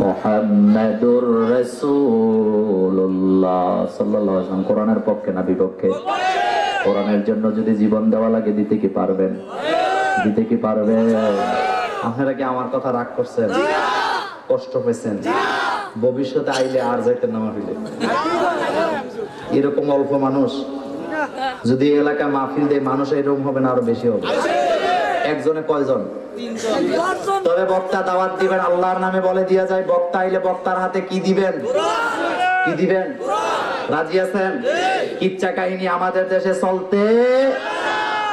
মুহাম্মাদুর রাসূলুল্লাহ সাল্লাল্লাহু আলাইহি ওয়াসাল্লাম। কোরআনের পক্ষে না বিপক্ষে? কোরআনের জন্য যদি জীবন দেওয়া লাগে দিতে কি পারবেন? দিতে কি পারবেন? আপনারা কি আমার কথা রাগ করছেন, কষ্ট পেয়েছেন? ভবিষ্যতে আইলে আর যাইতেন না মাহফিলে? এরকম অল্প মানুষ যদি এলাকা মাহফিল দেয়, মানুষ এরকম হবে না আরো বেশি হবে? একজনে কয়জন? তবে বক্তা দাওয়াত দিবেন আল্লাহর নামে বলে দিয়া যায়। বক্তা আইলে বক্তার হাতে কি দিবেন? কি দিবেন? রাজি আছেন? কিচ্ছা কাহিনী আমাদের দেশে চলতে,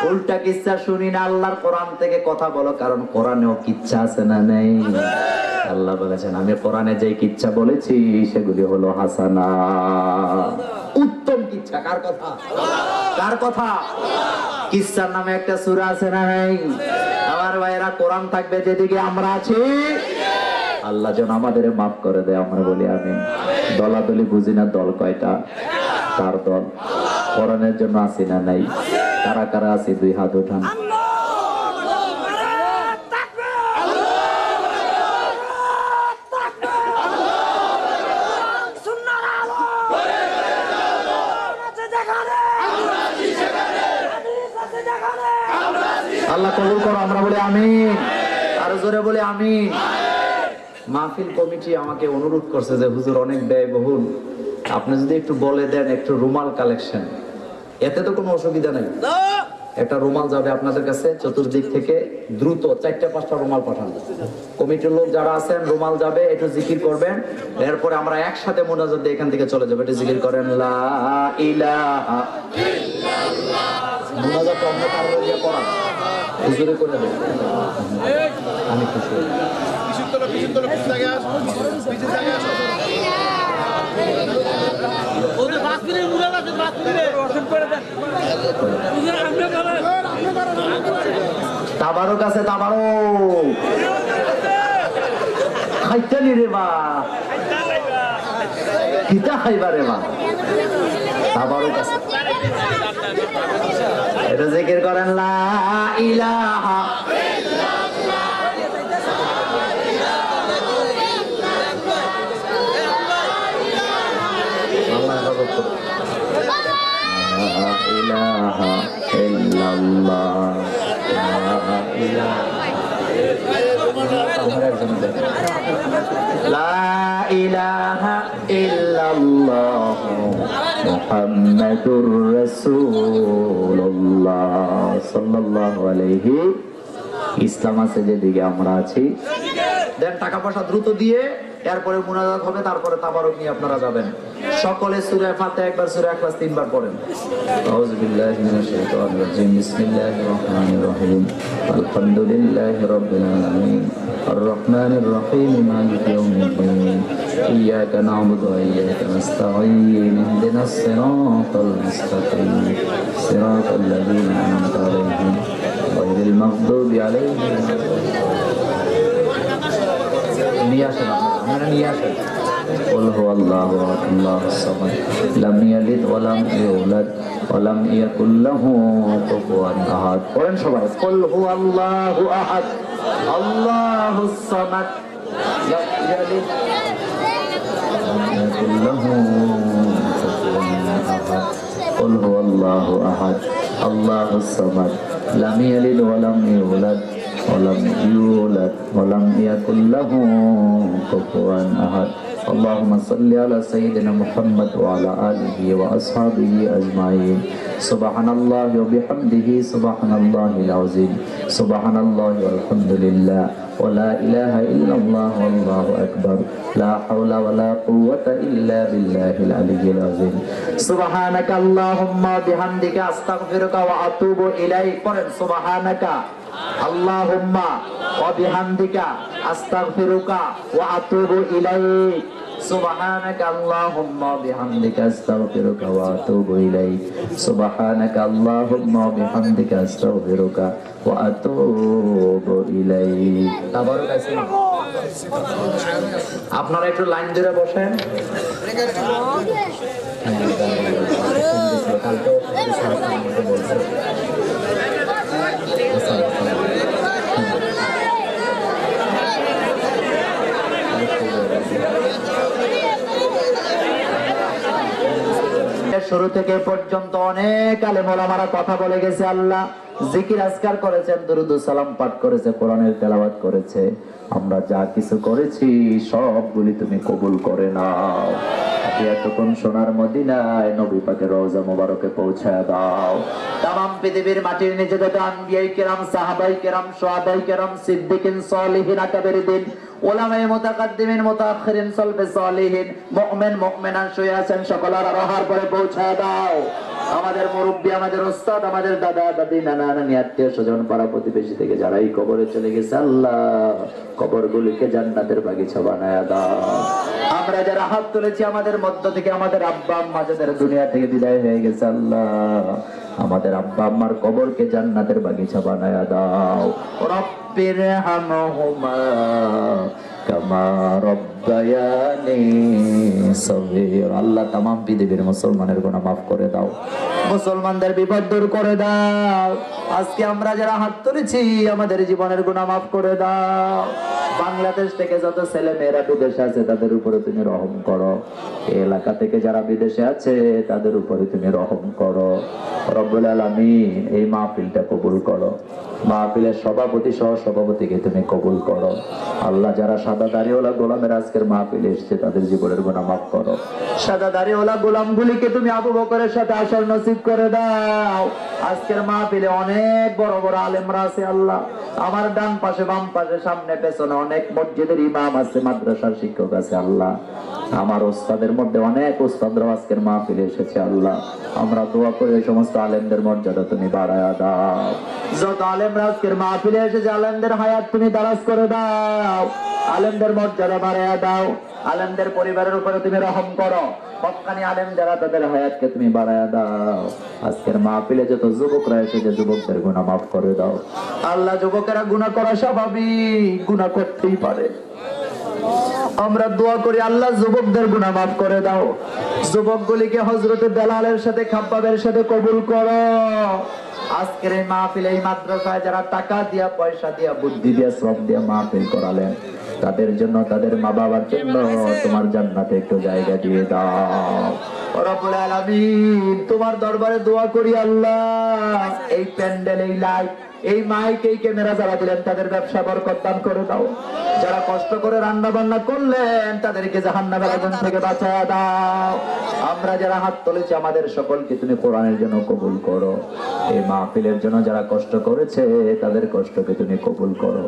উল্টা কিচ্ছা শুনি না। আল্লাহর কোরআন থেকে কথা বলো, কারণ কোরআনেও কিচ্ছা আছে না নেই? আল্লাহ বলেছেন আমি কোরআনে যে কিচ্ছা বলেছি সেগুলি হলো হাসানা, উত্তম কিচ্ছা। কার কথা? কার কথা? কিচ্ছার নামে একটা সূরা আছে না নাই? আমার ভাইয়েরা, কোরআন থাকবে যেদিকে আমরা আছি, আল্লাহ যেন আমাদের মাফ করে দেয়। আমরা বলি আমিন। দলাদলি বুঝি না, দল কয়টা? কার দল? কোরআনের জন্য আছি না নাই? কারা কারা আছি দুই হাত উঠান। আল্লাহ কবুল করো। আমরা বলি আমিন। আরো জোরে বলি আমিন। মাহফিল কমিটি আমাকে অনুরোধ করছে যে হুজুর অনেক ব্যয়বহুল, আপনি যদি একটু বলে দেন একটু রুমাল কালেকশন। এতে তো কোনো অসুবিধা নেই, একটা রুমাল যাবে আপনাদের কাছে চতুর্দিক থেকে, দ্রুত 4-5টা রুমাল পাঠান। কমিটির লোক যারা আছেন রুমাল যাবে, একটু জিকির করবেন, এরপরে আমরা একসাথে মোনাজাত দিয়ে এখান থেকে চলে যাবো। একটু জিকির করেন লা ইলাহা ইল্লাল্লাহ। মোনাজাত অন্য কারো দিয়ে করান, হুজুরে করে দেন। আমি খুশি। তাবারক আছে, তাবারক খাইতে নি রে বা, কিতা খাইবা রে বা, তাবারক আছে। এটা জিকির করেন লা ইলাহা ইলাহা ইল্লাল্লাহ, লা ইলাহা ইল্লাল্লাহ মুহাম্মাদুর রাসূলুল্লাহ সাল্লাল্লাহু আলাইহি। ইসলাম আছে যেদিকে আমরা আছি। দেন টাকা পয়সা দ্রুত দিয়ে এরপরে মুনাজাত হবে, তারপরে তাবারক নিয়ে আপনারা যাবেন। সকলে সূরা ফাতিহা একবার, সূরা ইখলাস 3 বার পড়েন। আউযু বিল্লাহি মিনাশ শাইতানির রাজিম। বিসমিল্লাহির রহমানির রহিম। আলহামদুলিল্লাহি রাব্বিল আলামিন। আর রহমানির রহিম। মালিকি ইয়াউমিদ্দিন। ইয়্যাকা না'বুদু ওয়া ইয়্যাকা নাস্তাঈন। ইহদিনাস সিরাতাল মুস্তাকিম। সিরাতাল লাযীনা আন'আমতা আলাইহিম গায়রিল মাগদুবি আলাইহিম। নিয়ে আসেন, আপনারা নিয়ে আসেন। قل هو الله احد الله الصمد لم يلد ولم يولد ولم يكن له كفوا احد। পড়েন সবাই। قل هو الله احد الله الصمد لم يلد ولم يكن له كفوا احد। قل هو الله احد الله الصمد لم يلد ولم يولد ولم يولد ولم يكن له كفوا أحد اللهم صل على سيدنا محمد وعلى آله وأصحابه أجمعين سبحان الله وبحمده سبحان الله العظيم سبحان الله والحمد لله ولا إله إلا الله والله أكبر لا حول ولا قوة إلا بالله العلي العظيم سبحانك اللهم بحمدك أستغفرك وأتوب إليك سبحانك اللهم وبحمدك أستغفرك وأتوب إليك سبحانك اللهم وبحمدك أستغفرك وأتوب إليك سبحانك اللهم وبحمدك أستغفرك وأتوب إليك আপনারা একটু লাইন ধরে বসেন শুরু থেকে পর্যন্ত অনেক আলেম ওলামারা কথা বলে গেছে আল্লাহ জিকির আজকার করেছেন দুরূদ ও সালাম পাঠ করেছে কোরআনের তেলাওয়াত করেছে আমরা যা কিছু করেছি সবগুলি তুমি কবুল করে নাও এতক্ষণ সোনার মদিনায় নবী পাকের রওজা মোবারকে পৌঁছায় দাও তামাম পৃথিবীর মাটির নিচে যত আম্বিয়াই কেরাম সাহাবাই কেরাম শুহাদাই কেরাম সিদ্দিকিন সালিহিন আকবরদ্দিন উলামায়ে মুতাকাদ্দিমিন মুতাআখিরিন সালফে সালিহিন মুমিন মুমিনান শুয়ে আছেন সকলের রোহার পরে পৌঁছায় দাও আমাদের মুরব্বি আমাদের উস্তাদ আমাদের দাদা দাদি নানা নানি আত্মীয় স্বজন পাড়া প্রতিবেশী থেকে যারাই কবরে চলে গেছে আল্লাহ কবরগুলিকে জান্নাতের বাগিচা বানায়া দাও আমরা যারা হাত তুলেছি আমাদের মধ্য থেকে আমাদের আব্বা আম্মা যাদের দুনিয়া থেকে বিদায় হয়ে গেছে আল্লাহ আমাদের আব্বা আম্মার কবরকে জান্নাতের বাগিচা বানায়া দাও রব্বির হামহুমা কামা রব্বায়ানি সগীরা আল্লাহ तमाम পৃথিবীর মুসলমানের গুনাহ maaf করে দাও মুসলমানদের বিপদ দূর করে দাও আজকে আমরা যারা হাত তুলেছি আমাদের জীবনের গুনাহ maaf করে দাও বাংলাদেশ থেকে যত ছেলে মেয়েরা বিদেশে আছে তাদের উপরে তুমি রহম করো এই এলাকা থেকে যারা বিদেশে আছে তাদের উপরে তুমি রহম করো রব্বুল আলামিন এই মাহফিলটা কবুল করো মাহফিলের সভাপতি সহ সভাপতিকে তুমি কবুল করো আল্লাহ যারা সাদা দাড়িওয়ালা গোলামের আজকের মাহফিলে এসেছে তাদের জীবনের গুনাহ maaf করো সাদা দাড়িওয়ালা গোলামগুলিকে তুমি আবু বকরের সাথে আসার নসিব করে দাও আজকের মাহফিলে অনেক বড় বড় আলেমরা আছে আল্লাহ আমার ডান পাশে বাম পাশে সামনে পেছনে অনেক মসজিদের ইমাম আছে মাদ্রাসার শিক্ষক আছে আল্লাহ আমার ওস্তাদের মধ্যে অনেক ওস্তাদরা আজকের মাহফিলে এসেছে আল্লাহ আমরা দোয়া করি এই সমস্ত আলেমদের মর্যাদা তুমি বাড়ায়া দাও যত আলেমরা আজকের মাহফিলে এসেছে আলেমদের হায়াত তুমি দারাজ করে দাও আলেমদের মর্যাদা বাড়ায়া দাও আলেমদের পরিবারের উপরে তুমি রহম করো হক্কানি আলেম যারা তাদের হায়াতকে তুমি বাড়ায়া দাও আজকের মাহফিলে যত যুবকরা এসেছে যুবকদের গুনাহ maaf করে দাও আল্লাহ যুবকেরা গুনাহ করা স্বাভাবিক গুনাহ করতেই পারে আমরা দোয়া করি আল্লাহ যুবকদের গুনাহ maaf করে দাও যুবকগুলিকে হযরতে বেলালের সাথে খাব্বাবের সাথে কবুল করো আজকের এই মাহফিলে এই মাদ্রাসায় যারা টাকা দিয়া পয়সা দিয়া বুদ্ধি দিয়া শ্রম দিয়া মাহফিল করালেন তাদের জন্য তাদের মা বাবার জন্য তোমার জান্নাতে একটু জায়গা দিয়ে দাও রব্বুল আলামিন তোমার দরবারে দোয়া করি আল্লাহ এই প্যান্ডেল এই লাইট এই মাইক এই ক্যামেরা যারা দিলেন তাদের ব্যবসা বরকত দান করে দাও যারা কষ্ট করে রান্না বান্না করলেন তাদেরকে জাহান্নামের আগুন থেকে বাঁচায়া দাও আমরা যারা হাত তুলেছি আমাদের সকলকে তুমি কোরআনের জন্য কবুল করো এই মাহফিলের জন্য যারা কষ্ট করেছে তাদের কষ্টকে তুমি কবুল করো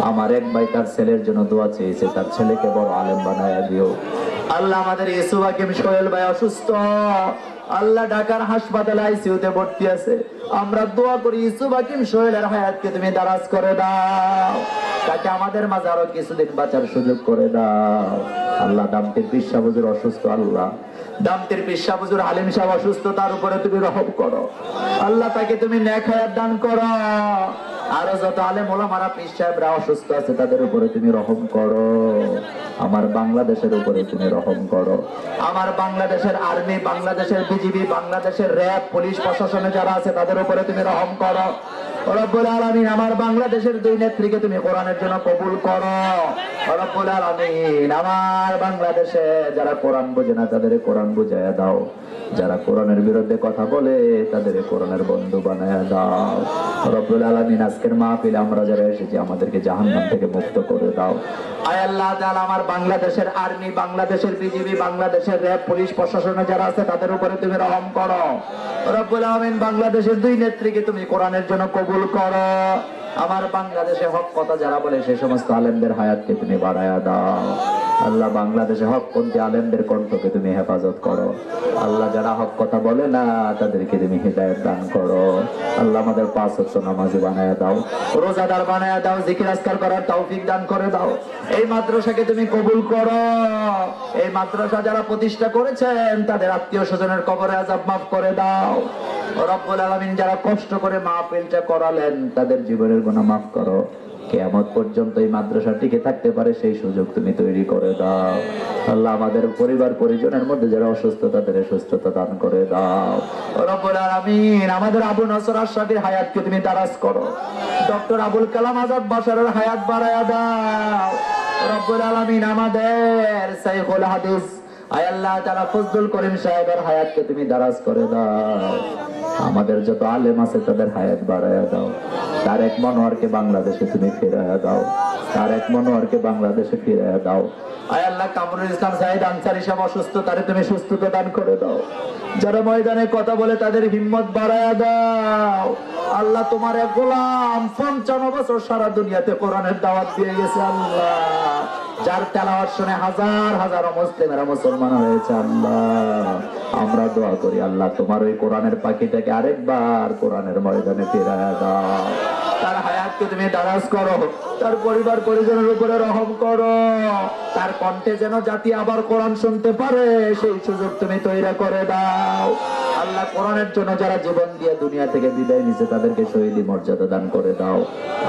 আমার এক ভাই তার ছেলের জন্য দোয়া চেয়েছে তার ছেলেকে বড় আলেম বানায়া দিও আল্লাহ আমাদের ইউসুফ হাকিম সোহেল ভাই অসুস্থ আল্লাহ ঢাকার হাসপাতালে আইসিইউতে ভর্তি আছে আমরা দোয়া করি ইউসুফ হাকিম সোহেলের হায়াতকে তুমি দারাজ করে দাও তাকে আমাদের মাঝে আরো কিছুদিন বাঁচার সুযোগ করে দাও আল্লাহ দামতির পীর সাহেব হুজুর অসুস্থ আল্লাহ দামতির পীর সাহেব হুজুর আলিম সাহেব অসুস্থ তার উপরে তুমি রহম করো আল্লাহ তাকে তুমি নেক হায়াত দান করো আরো যত আলেম ওলামারা পীর সাহেবরা অসুস্থ আছে তাদের উপরে তুমি রহম করো আমার বাংলাদেশের উপরে তুমি রহম করো আমার বাংলাদেশের আর্মি বাংলাদেশের বিজিবি বাংলাদেশের র‍্যাব পুলিশ প্রশাসনে যারা আছে তাদের উপরে তুমি রহম করো রব্বুল আলামিন আমার বাংলাদেশের দুই নেত্রীকে তুমি কোরআনের জন্য কবুল করো রব্বুল আলামিন আমার বাংলাদেশে যারা কোরআন বোঝে না তাদের কোরআন বুঝায়া দাও যারা কোরআনের বিরুদ্ধে কথা বলে তাদের কোরআনের বন্ধু বানায়া দাও রব্বুল আলামিন আজকের মাহফিলে আমরা যারা এসেছি আমাদেরকে জাহান্নাম থেকে মুক্ত করে দাও। আয় আল্লাহ তাআলা, আমার বাংলাদেশের আর্মি, বাংলাদেশের বিজিবি, বাংলাদেশের র‍্যাব, পুলিশ প্রশাসনে যারা আছে তাদের উপরে তুমি রহম করো। রব্বুল আলামিন বাংলাদেশের দুই নেত্রীকে তুমি কোরআনের জন্য কবুল করো। আমার বাংলাদেশে হক কথা যারা বলে সেই সমস্ত আলেমদের হায়াতকে তুমি বাড়ায়া দাও। আল্লাহ বাংলাদেশে হকপন্থী আলেমদের কণ্ঠকে তুমি হেফাজত করো। আল্লাহ যারা হক কথা বলে না তাদেরকে তুমি হিদায়াত দান করো। আল্লাহ আমাদের পাঁচ ওয়াক্ত নামাজি বানায়া দাও, রোজাদার বানায়া দাও, জিকির আজকার করার তৌফিক দান করে দাও। এই মাদ্রাসাকে তুমি কবুল করো। এই মাদ্রাসা যারা প্রতিষ্ঠা করেছেন তাদের আত্মীয় স্বজনের কবরে আযাব মাফ করে দাও। রব্বুল আলামিন যারা কষ্ট করে মাহফিলটা করালেন তাদের জীবনের গুনাহ মাফ করো। কিয়ামত পর্যন্ত এই মাদ্রাসা টিকে থাকতে পারে সেই সুযোগ তুমি তৈরি করে দাও। আল্লাহ আমাদের পরিবার পরিজনের মধ্যে যারা অসুস্থ তাদের সুস্থতা দান করে দাও। রব্বুল আলামিন আমাদের আবু নসর আশরাফির হায়াতকে তুমি দারাজ করো। ডক্টর আবুল কালাম আজাদ বাশারের হায়াত বাড়ায়া দাও। রব্বুল আলামিন আমাদের শাইখুল হাদিস আয় আল্লাহ তাআলা ফজলুল করিম সাহেবের হায়াতকে তুমি দারাজ করে দাও। আমাদের যত আলেম আছে তাদের হায়াত বাড়ায়া দাও। তারেক মনোয়ারকে বাংলাদেশে তুমি ফিরাইয়া দাও। তারেক মনোয়ারকে বাংলাদেশে ফিরাইয়া দাও। আয় আল্লাহ কামরুল ইসলাম সাইদ আনসারী সাহেব অসুস্থ, তারে তুমি সুস্থতা দান করে দাও। যারা ময়দানে কথা বলে তাদের হিম্মত বাড়ায়া দাও। আল্লাহ তোমার এক গোলাম 55 বছর সারা দুনিয়াতে কোরআনের দাওয়াত দিয়ে গেছে। আল্লাহ যার তেলাওয়াত শুনে হাজার হাজার মুসলিমেরা মুসলমান হয়েছে। আল্লাহ আমরা দোয়া করি আল্লাহ তোমার ওই কোরআনের পাখিটাকে আরেকবার কোরআনের ময়দানে ফিরাইয়া দাও। তার হায়াতকে তুমি দারাজ করো। তার পরিবার পরিজনের উপরে রহম করো। তার কণ্ঠে যেন জাতি আবার কোরআন শুনতে পারে সেই সুযোগ তুমি তৈরি করে দাও। আল্লাহ কোরআনের জন্য যারা জীবন দিয়ে দুনিয়া থেকে বিদায় নিছে তাদেরকে শহীদি মর্যাদা দান করে দাও।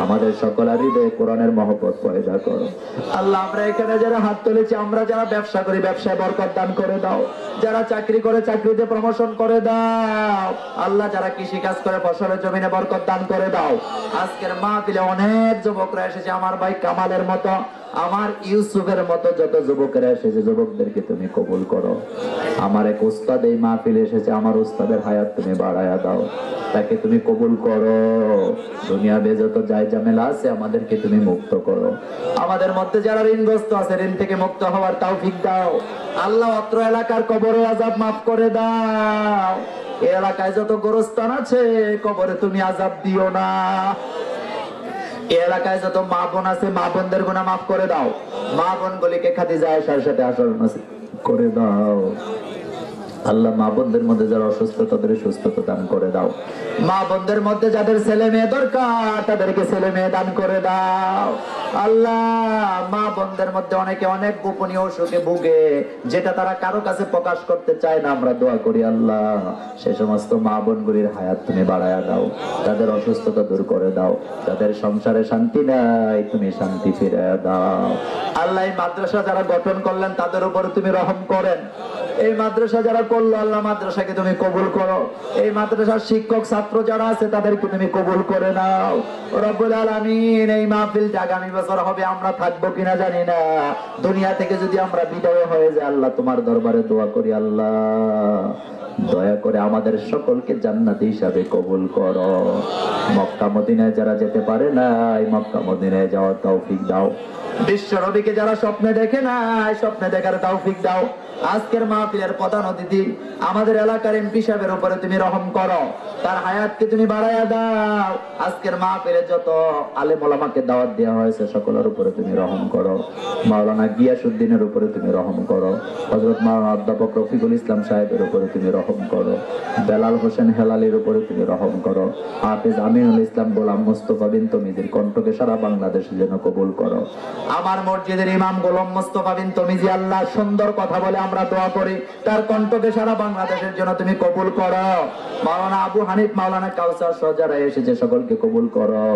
আমাদের সকলের হৃদয়ে কোরআনের মহব্বত পয়দা করো। আল্লাহ আমরা এখানে যারা হাত তুলেছি, আমরা যারা ব্যবসা করি ব্যবসায় বরকত দান করে দাও। যারা চাকরি করে চাকরিতে প্রমোশন করে দাও। আল্লাহ যারা কৃষি কাজ করে ফসলের জমিনে বরকত দান করে দাও। আজকের মাহফিলে অনেক যুবকরা এসেছে, আমার ভাই কামালের মতো, আমার ইউসুফের মতো যত যুবকেরা এসেছে যুবকদেরকে তুমি কবুল করো। আমার এক উস্তাদ এই মাহফিলে এসেছে, আমার উস্তাদের হায়াত তুমি বাড়ায়া দাও। তাকে তুমি কবুল করো। দুনিয়া যত যায় ঝামেলা আছে আমাদেরকে তুমি মুক্ত করো। আমাদের মধ্যে যারা ঋণগ্রস্ত আছে ঋণ থেকে মুক্ত হওয়ার তৌফিক দাও। আল্লাহ অত্র এলাকার কবরে আযাব মাফ করে দাও। এই এলাকায় যত গোরস্থান আছে কবরে তুমি আযাব দিও না। এই এলাকায় যত মা বোন আছে মা বোনদের গুনাহ মাফ করে দাও। মা বোন গুলিকে খাদিজা আয়েশার সাথে আসর নসিব করে দাও। আল্লাহ মা বোনদের মধ্যে যারা অসুস্থ তাদের সুস্থতা দান করে দাও। মা বোনদের মধ্যে যাদের ছেলে মেয়ে দরকার তাদেরকে ছেলে মেয়ে দান করে দাও। আল্লাহ মা বোনদের মধ্যে অনেকে অনেক গোপনীয় অসুখে ভুগে, যেটা তারা কারো কাছে প্রকাশ করতে চায় না। আমরা দোয়া করি আল্লাহ সে সমস্ত মা বোনগুলির হায়াত তুমি বাড়ায়া দাও। তাদের অসুস্থতা দূর করে দাও। তাদের সংসারে শান্তি নাই তুমি শান্তি ফিরিয়ে দাও। আল্লাহ এই মাদ্রাসা যারা গঠন করলেন তাদের উপর তুমি রহম করেন। এই মাদ্রাসা যারা করলো আল্লাহ মাদ্রাসাকে তুমি কবুল করো। এই মাদ্রাসার শিক্ষক ছাত্র যারা আছে তাদেরকে তুমি কবুল করে নাও। রব্বুল আলামিন এই মাহফিলটা আগামী বছর হবে, আমরা থাকবো কিনা জানি না। দুনিয়া থেকে যদি আমরা বিদায় হয়ে যাই আল্লাহ তোমার দরবারে দোয়া করি আল্লাহ দয়া করে আমাদের সকলকে জান্নাতি হিসাবে কবুল করো। মক্কা মদিনায় যারা যেতে পারে না এই মক্কা মদিনায় যাওয়ার তৌফিক দাও। বিশ্ব নবীকে যারা স্বপ্নে দেখে না স্বপ্নে দেখার তৌফিক দাও। আজকের মাহফিলের প্রধান অতিথি আমাদের এলাকার এমপি সাহেবের উপরে তুমি রহম করো। তার হায়াতকে তুমি বাড়ায়া দাও। আজকের মাহফিলে যত আলেম ওলামাকে দাওয়াত দেওয়া হয়েছে সকলের উপরে তুমি রহম করো। মাওলানা গিয়াসউদ্দিনের উপরে তুমি রহম করো। হযরত মাওলানা অধ্যাপক রফিকুল ইসলাম সাহেবের উপরে তুমি রহম করো। বেলাল হোসেন হেলালির উপরে তুমি রহম করো। হাফেজ আমিনুল ইসলাম গোলাম মুস্তাফা বিন তমিজির কণ্ঠকে সারা বাংলাদেশের জন্য কবুল করো। আমার মসজিদের ইমাম গোলাম মুস্তাফা বিন তমিজি আল্লাহ সুন্দর কথা বলে আমরা দোয়া করি, তার কণ্ঠকে সারা বাংলাদেশের জন্য তুমি কবুল করো। মাওলানা আবু হানিফ মাওলানা কাউসার সহ যারা এসেছে সকলকে কবুল করো।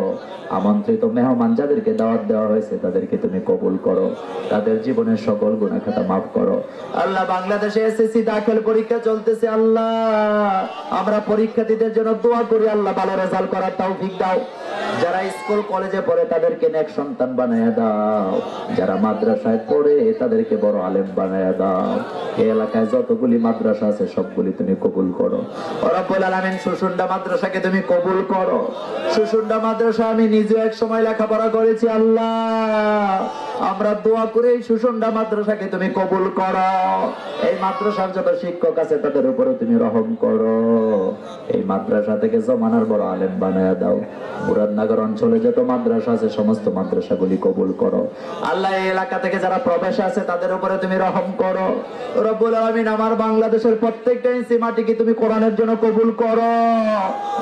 আমন্ত্রিত মেহমান যাদেরকে দাওয়াত দেওয়া হয়েছে তাদেরকে তুমি কবুল করো। তাদের জীবনের সকল গুনাহ খাতা মাফ করো। আল্লাহ বাংলাদেশে এসএসসি দাখিল পরীক্ষা চলতেছে আল্লাহ আমরা পরীক্ষার্থীদের জন্য দোয়া করি, আল্লাহ ভালো রেজাল্ট করার তৌফিক দাও। যারা স্কুল কলেজে পড়ে তাদেরকে নেক সন্তান বানায়া দাও, যারা মাদ্রাসায় পড়ে তাদেরকে বড় আলেম বানায়া দাও। এই এলাকায় যতগুলি মাদ্রাসা আছে সবগুলি তুমি কবুল করো। রব্বুল আলামিন সুসুন্ডা মাদ্রাসাকে তুমি কবুল করো। সুসুন্ডা মাদ্রাসা আমি নিজে এক সময় লেখাপড়া করেছি আল্লাহ, আমরা দোয়া করে এই সুসুন্ডা মাদ্রাসাকে তুমি কবুল করো। এই মাদ্রাসার যত শিক্ষক আছে তাদের উপরে তুমি রহম করো। এই মাদ্রাসা থেকে জমানার বড় আলেম বানায়া দাও। মুরাদনগর অঞ্চলে যত মাদ্রাসা আছে সমস্ত মাদ্রাসাগুলি কবুল করো আল্লাহ। এই এলাকা থেকে যারা প্রবেশ আছে তাদের উপরে তুমি রহম করো রব্বুল আলামিন। আমার বাংলাদেশের প্রত্যেকটা ইঞ্চি মাটিকে তুমি কোরআনের জন্য কবুল করো।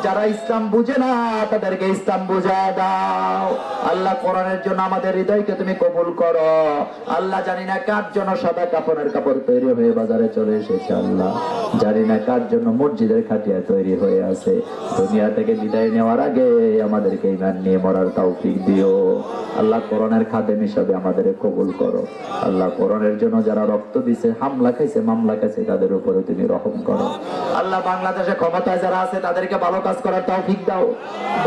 যারা ইসলাম বুঝে না তাদেরকে ইসলাম বুঝায় দাও আল্লাহ। কোরআনের জন্য আমাদের হৃদয়কে তুমি কবুল করো আল্লাহ। জানি না কার জন্য সাদা কাপড়ের কাপড় তৈরি হয়ে বাজারে চলে এসেছে আল্লাহ, জানি না কার জন্য মসজিদের খাটিয়া তৈরি হয়ে আছে। দুনিয়া থেকে বিদায় নেওয়ার আগে আমাদেরকে ঈমান নিয়ে মরার তৌফিক দিও আল্লাহ। কোরআনের খাদেম হিসাবে আমাদের কবুল করো আল্লাহ। কোরআনের জন্য যারা রক্ত দিছে, হামলা খাইছে, মামলা খাইছে তাদের উপরে তুমি রহম করো আল্লাহ। বাংলাদেশে ক্ষমতায় যারা আছে তাদেরকে ভালো কাজ করার তৌফিক দাও।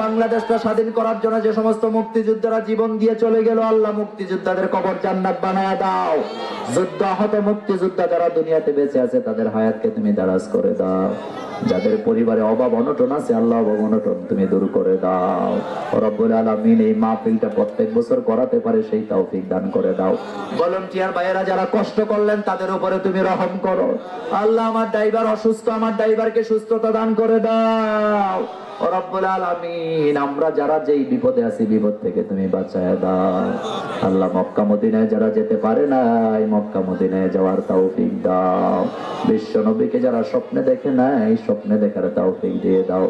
বাংলাদেশটা স্বাধীন করার জন্য যে সমস্ত মুক্তিযোদ্ধারা জীবন দিয়ে চলে গেল আল্লাহ, মুক্তিযোদ্ধাদের কবর জান্নাত বানায়া দাও। যুদ্ধ আহত মুক্তিযোদ্ধা যারা দুনিয়াতে বেঁচে আছে তাদের হায়াতকে তুমি দারাজ করে দাও। যাদের পরিবারে অভাব অনটন আছে আল্লাহ অভাব অনটন তুমি দূর করে দাও রব্বুল আলামিন। এই মাহফিলটা প্রত্যেক বছর করাতে পারে সেই তৌফিক দান করে দাও। ভলান্টিয়ার ভাইয়েরা যারা কষ্ট করলেন তাদের উপরে তুমি রহম করো আল্লাহ। আমার ড্রাইভার অসুস্থ, আমার ড্রাইভারকে সুস্থতা দান করে দাও রব্বুল আলামিন। আমরা যারা যেই বিপদে আছি বিপদ থেকে তুমি বাঁচায় দাও আল্লাহ। মক্কা মদিনায় যারা যেতে পারে না এই মক্কা মদিনায় যাওয়ার তৌফিক দাও। বিশ্ব নবীকে যারা স্বপ্নে দেখে না এই স্বপ্নে দেখার তৌফিক দিয়ে দাও।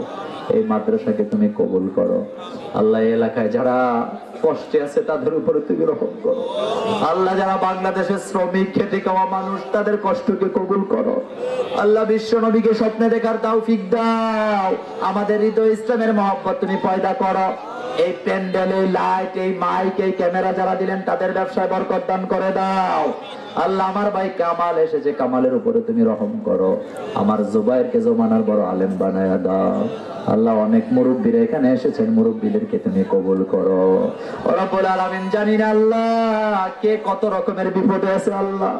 এই মাদ্রাসাকে তুমি কবুল করো আল্লাহ। এই এলাকায় যারা কষ্টে আছে তাদের উপরে তুমি রহম করো আল্লাহ। যারা বাংলাদেশের শ্রমিক খেটে খাওয়া মানুষ তাদের কষ্টকে কবুল করো আল্লাহ। বিশ্ব নবীকে স্বপ্নে দেখার তৌফিক দাও। আমাদের হৃদয় ইসলামের মহব্বত তুমি পয়দা করো। এই প্যান্ডেল, এই লাইট, এই মাইক, এই ক্যামেরা যারা দিলেন তাদের ব্যবসায় বরকত দান করে দাও আল্লাহ। আমার ভাই কামাল এসেছে, কামালের উপরে তুমি রহম করো। আমার জুবাইরকে জমানার বড় আলেম বানায়া দাও আল্লাহ। অনেক মুরব্বীরা এখানে এসেছেন, মুরব্বীদেরকে তুমি কবুল করো রব্বুল আলামিন। জানি না আল্লাহ কে কত রকমের বিপদে আছে আল্লাহ।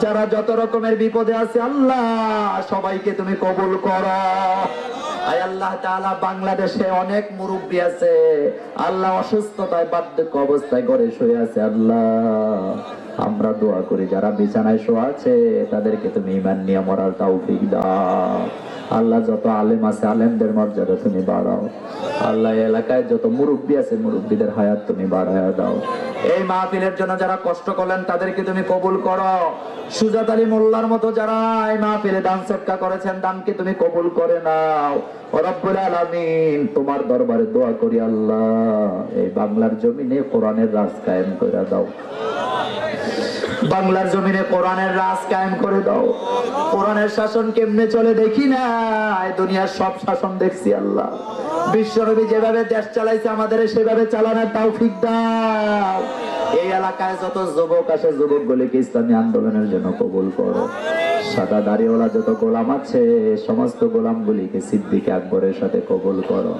যারা যত রকমের বিপদে আছে আল্লাহ সবাইকে তুমি কবুল করো আয় আল্লাহ তাআলা। বাংলাদেশে অনেক মুরব্বী আছে আল্লাহ, অসুস্থতায় বার্ধক্য অবস্থায় ঘরে শুয়ে আছে আল্লাহ। আমরা দোয়া করি যারা বিছানায় শোয়া আছে তাদেরকে তুমি ঈমান নিয়ে মরার তৌফিক দাও আল্লাহ। যত আলেম আছে আলেমদের মর্যাদা তুমি বাড়াও আল্লাহ। এলাকায় যত মুরব্বী আছে মুরব্বীদের হায়াত তুমি বাড়ায়া দাও। এই মাহফিলের জন্য যারা কষ্ট করলেন তাদেরকে তুমি কবুল করো। সুজাত আলী মোল্লার মতো যারা এই মাহফিলে দান সদকা করেছেন দানকে তুমি কবুল করে নাও রব্বুল আলামিন। তোমার দরবারে দোয়া করি আল্লাহ এই বাংলার জমিনে কোরআনের রাজ কায়েম করে দাও। বাংলার জমিনে কোরআনের রাজ কায়েম করে দাও। কোরআনের শাসন কেমনে চলে দেখি না, দুনিয়ার সব শাসন দেখছি আল্লাহ। বিশ্বনবী যেভাবে দেশ চালাইছে আমাদের সেভাবে চালানোর তৌফিক দাও। এই এলাকায় যত যুবক আছে যুবকগুলিকে ইসলামী আন্দোলনের জন্য কবুল করো। সাদা দাড়িওয়ালা যত গোলাম আছে সমস্ত গোলামগুলিকে সিদ্দিক আকবরের সাথে কবুল করো।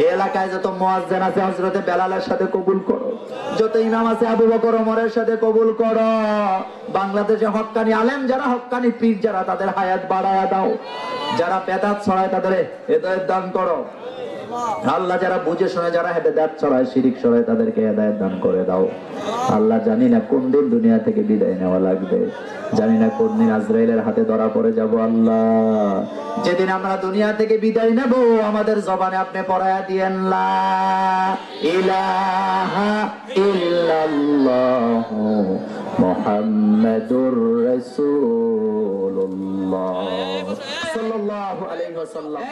এই এলাকায় যত মুয়াজ্জিন আছে হযরতে বেলালের সাথে কবুল করো। যত ইমাম আছে আবু বকর ওমরের সাথে কবুল করো। বাংলাদেশে হক্কানি আলেম যারা, হক্কানি পীর যারা তাদের হায়াত বাড়ায়া দাও। যারা বেদাত ছড়ায় তাদের হেদায়েত দান করো আল্লাহ। যারা বুঝে শুনে যারা হেদায়েত ছড়ায়, শিরিক ছড়ায় তাদেরকে হেদায়েত দান করে দাও আল্লাহ। জানি না কোন দিন দুনিয়া থেকে বিদায় নেওয়া লাগবে, জানি না কোন দিন আজরাইলের হাতে ধরা পড়ে যাব আল্লাহ। যেদিন আমরা দুনিয়া থেকে বিদায় নেব আমাদের জবানে আপনি পড়ায়া দিয়েন লা ইলাহা ইল্লাল্লাহ মুহাম্মাদুর রাসূলুল্লাহ সাল্লাল্লাহু আলাইহি ওয়াসাল্লাম।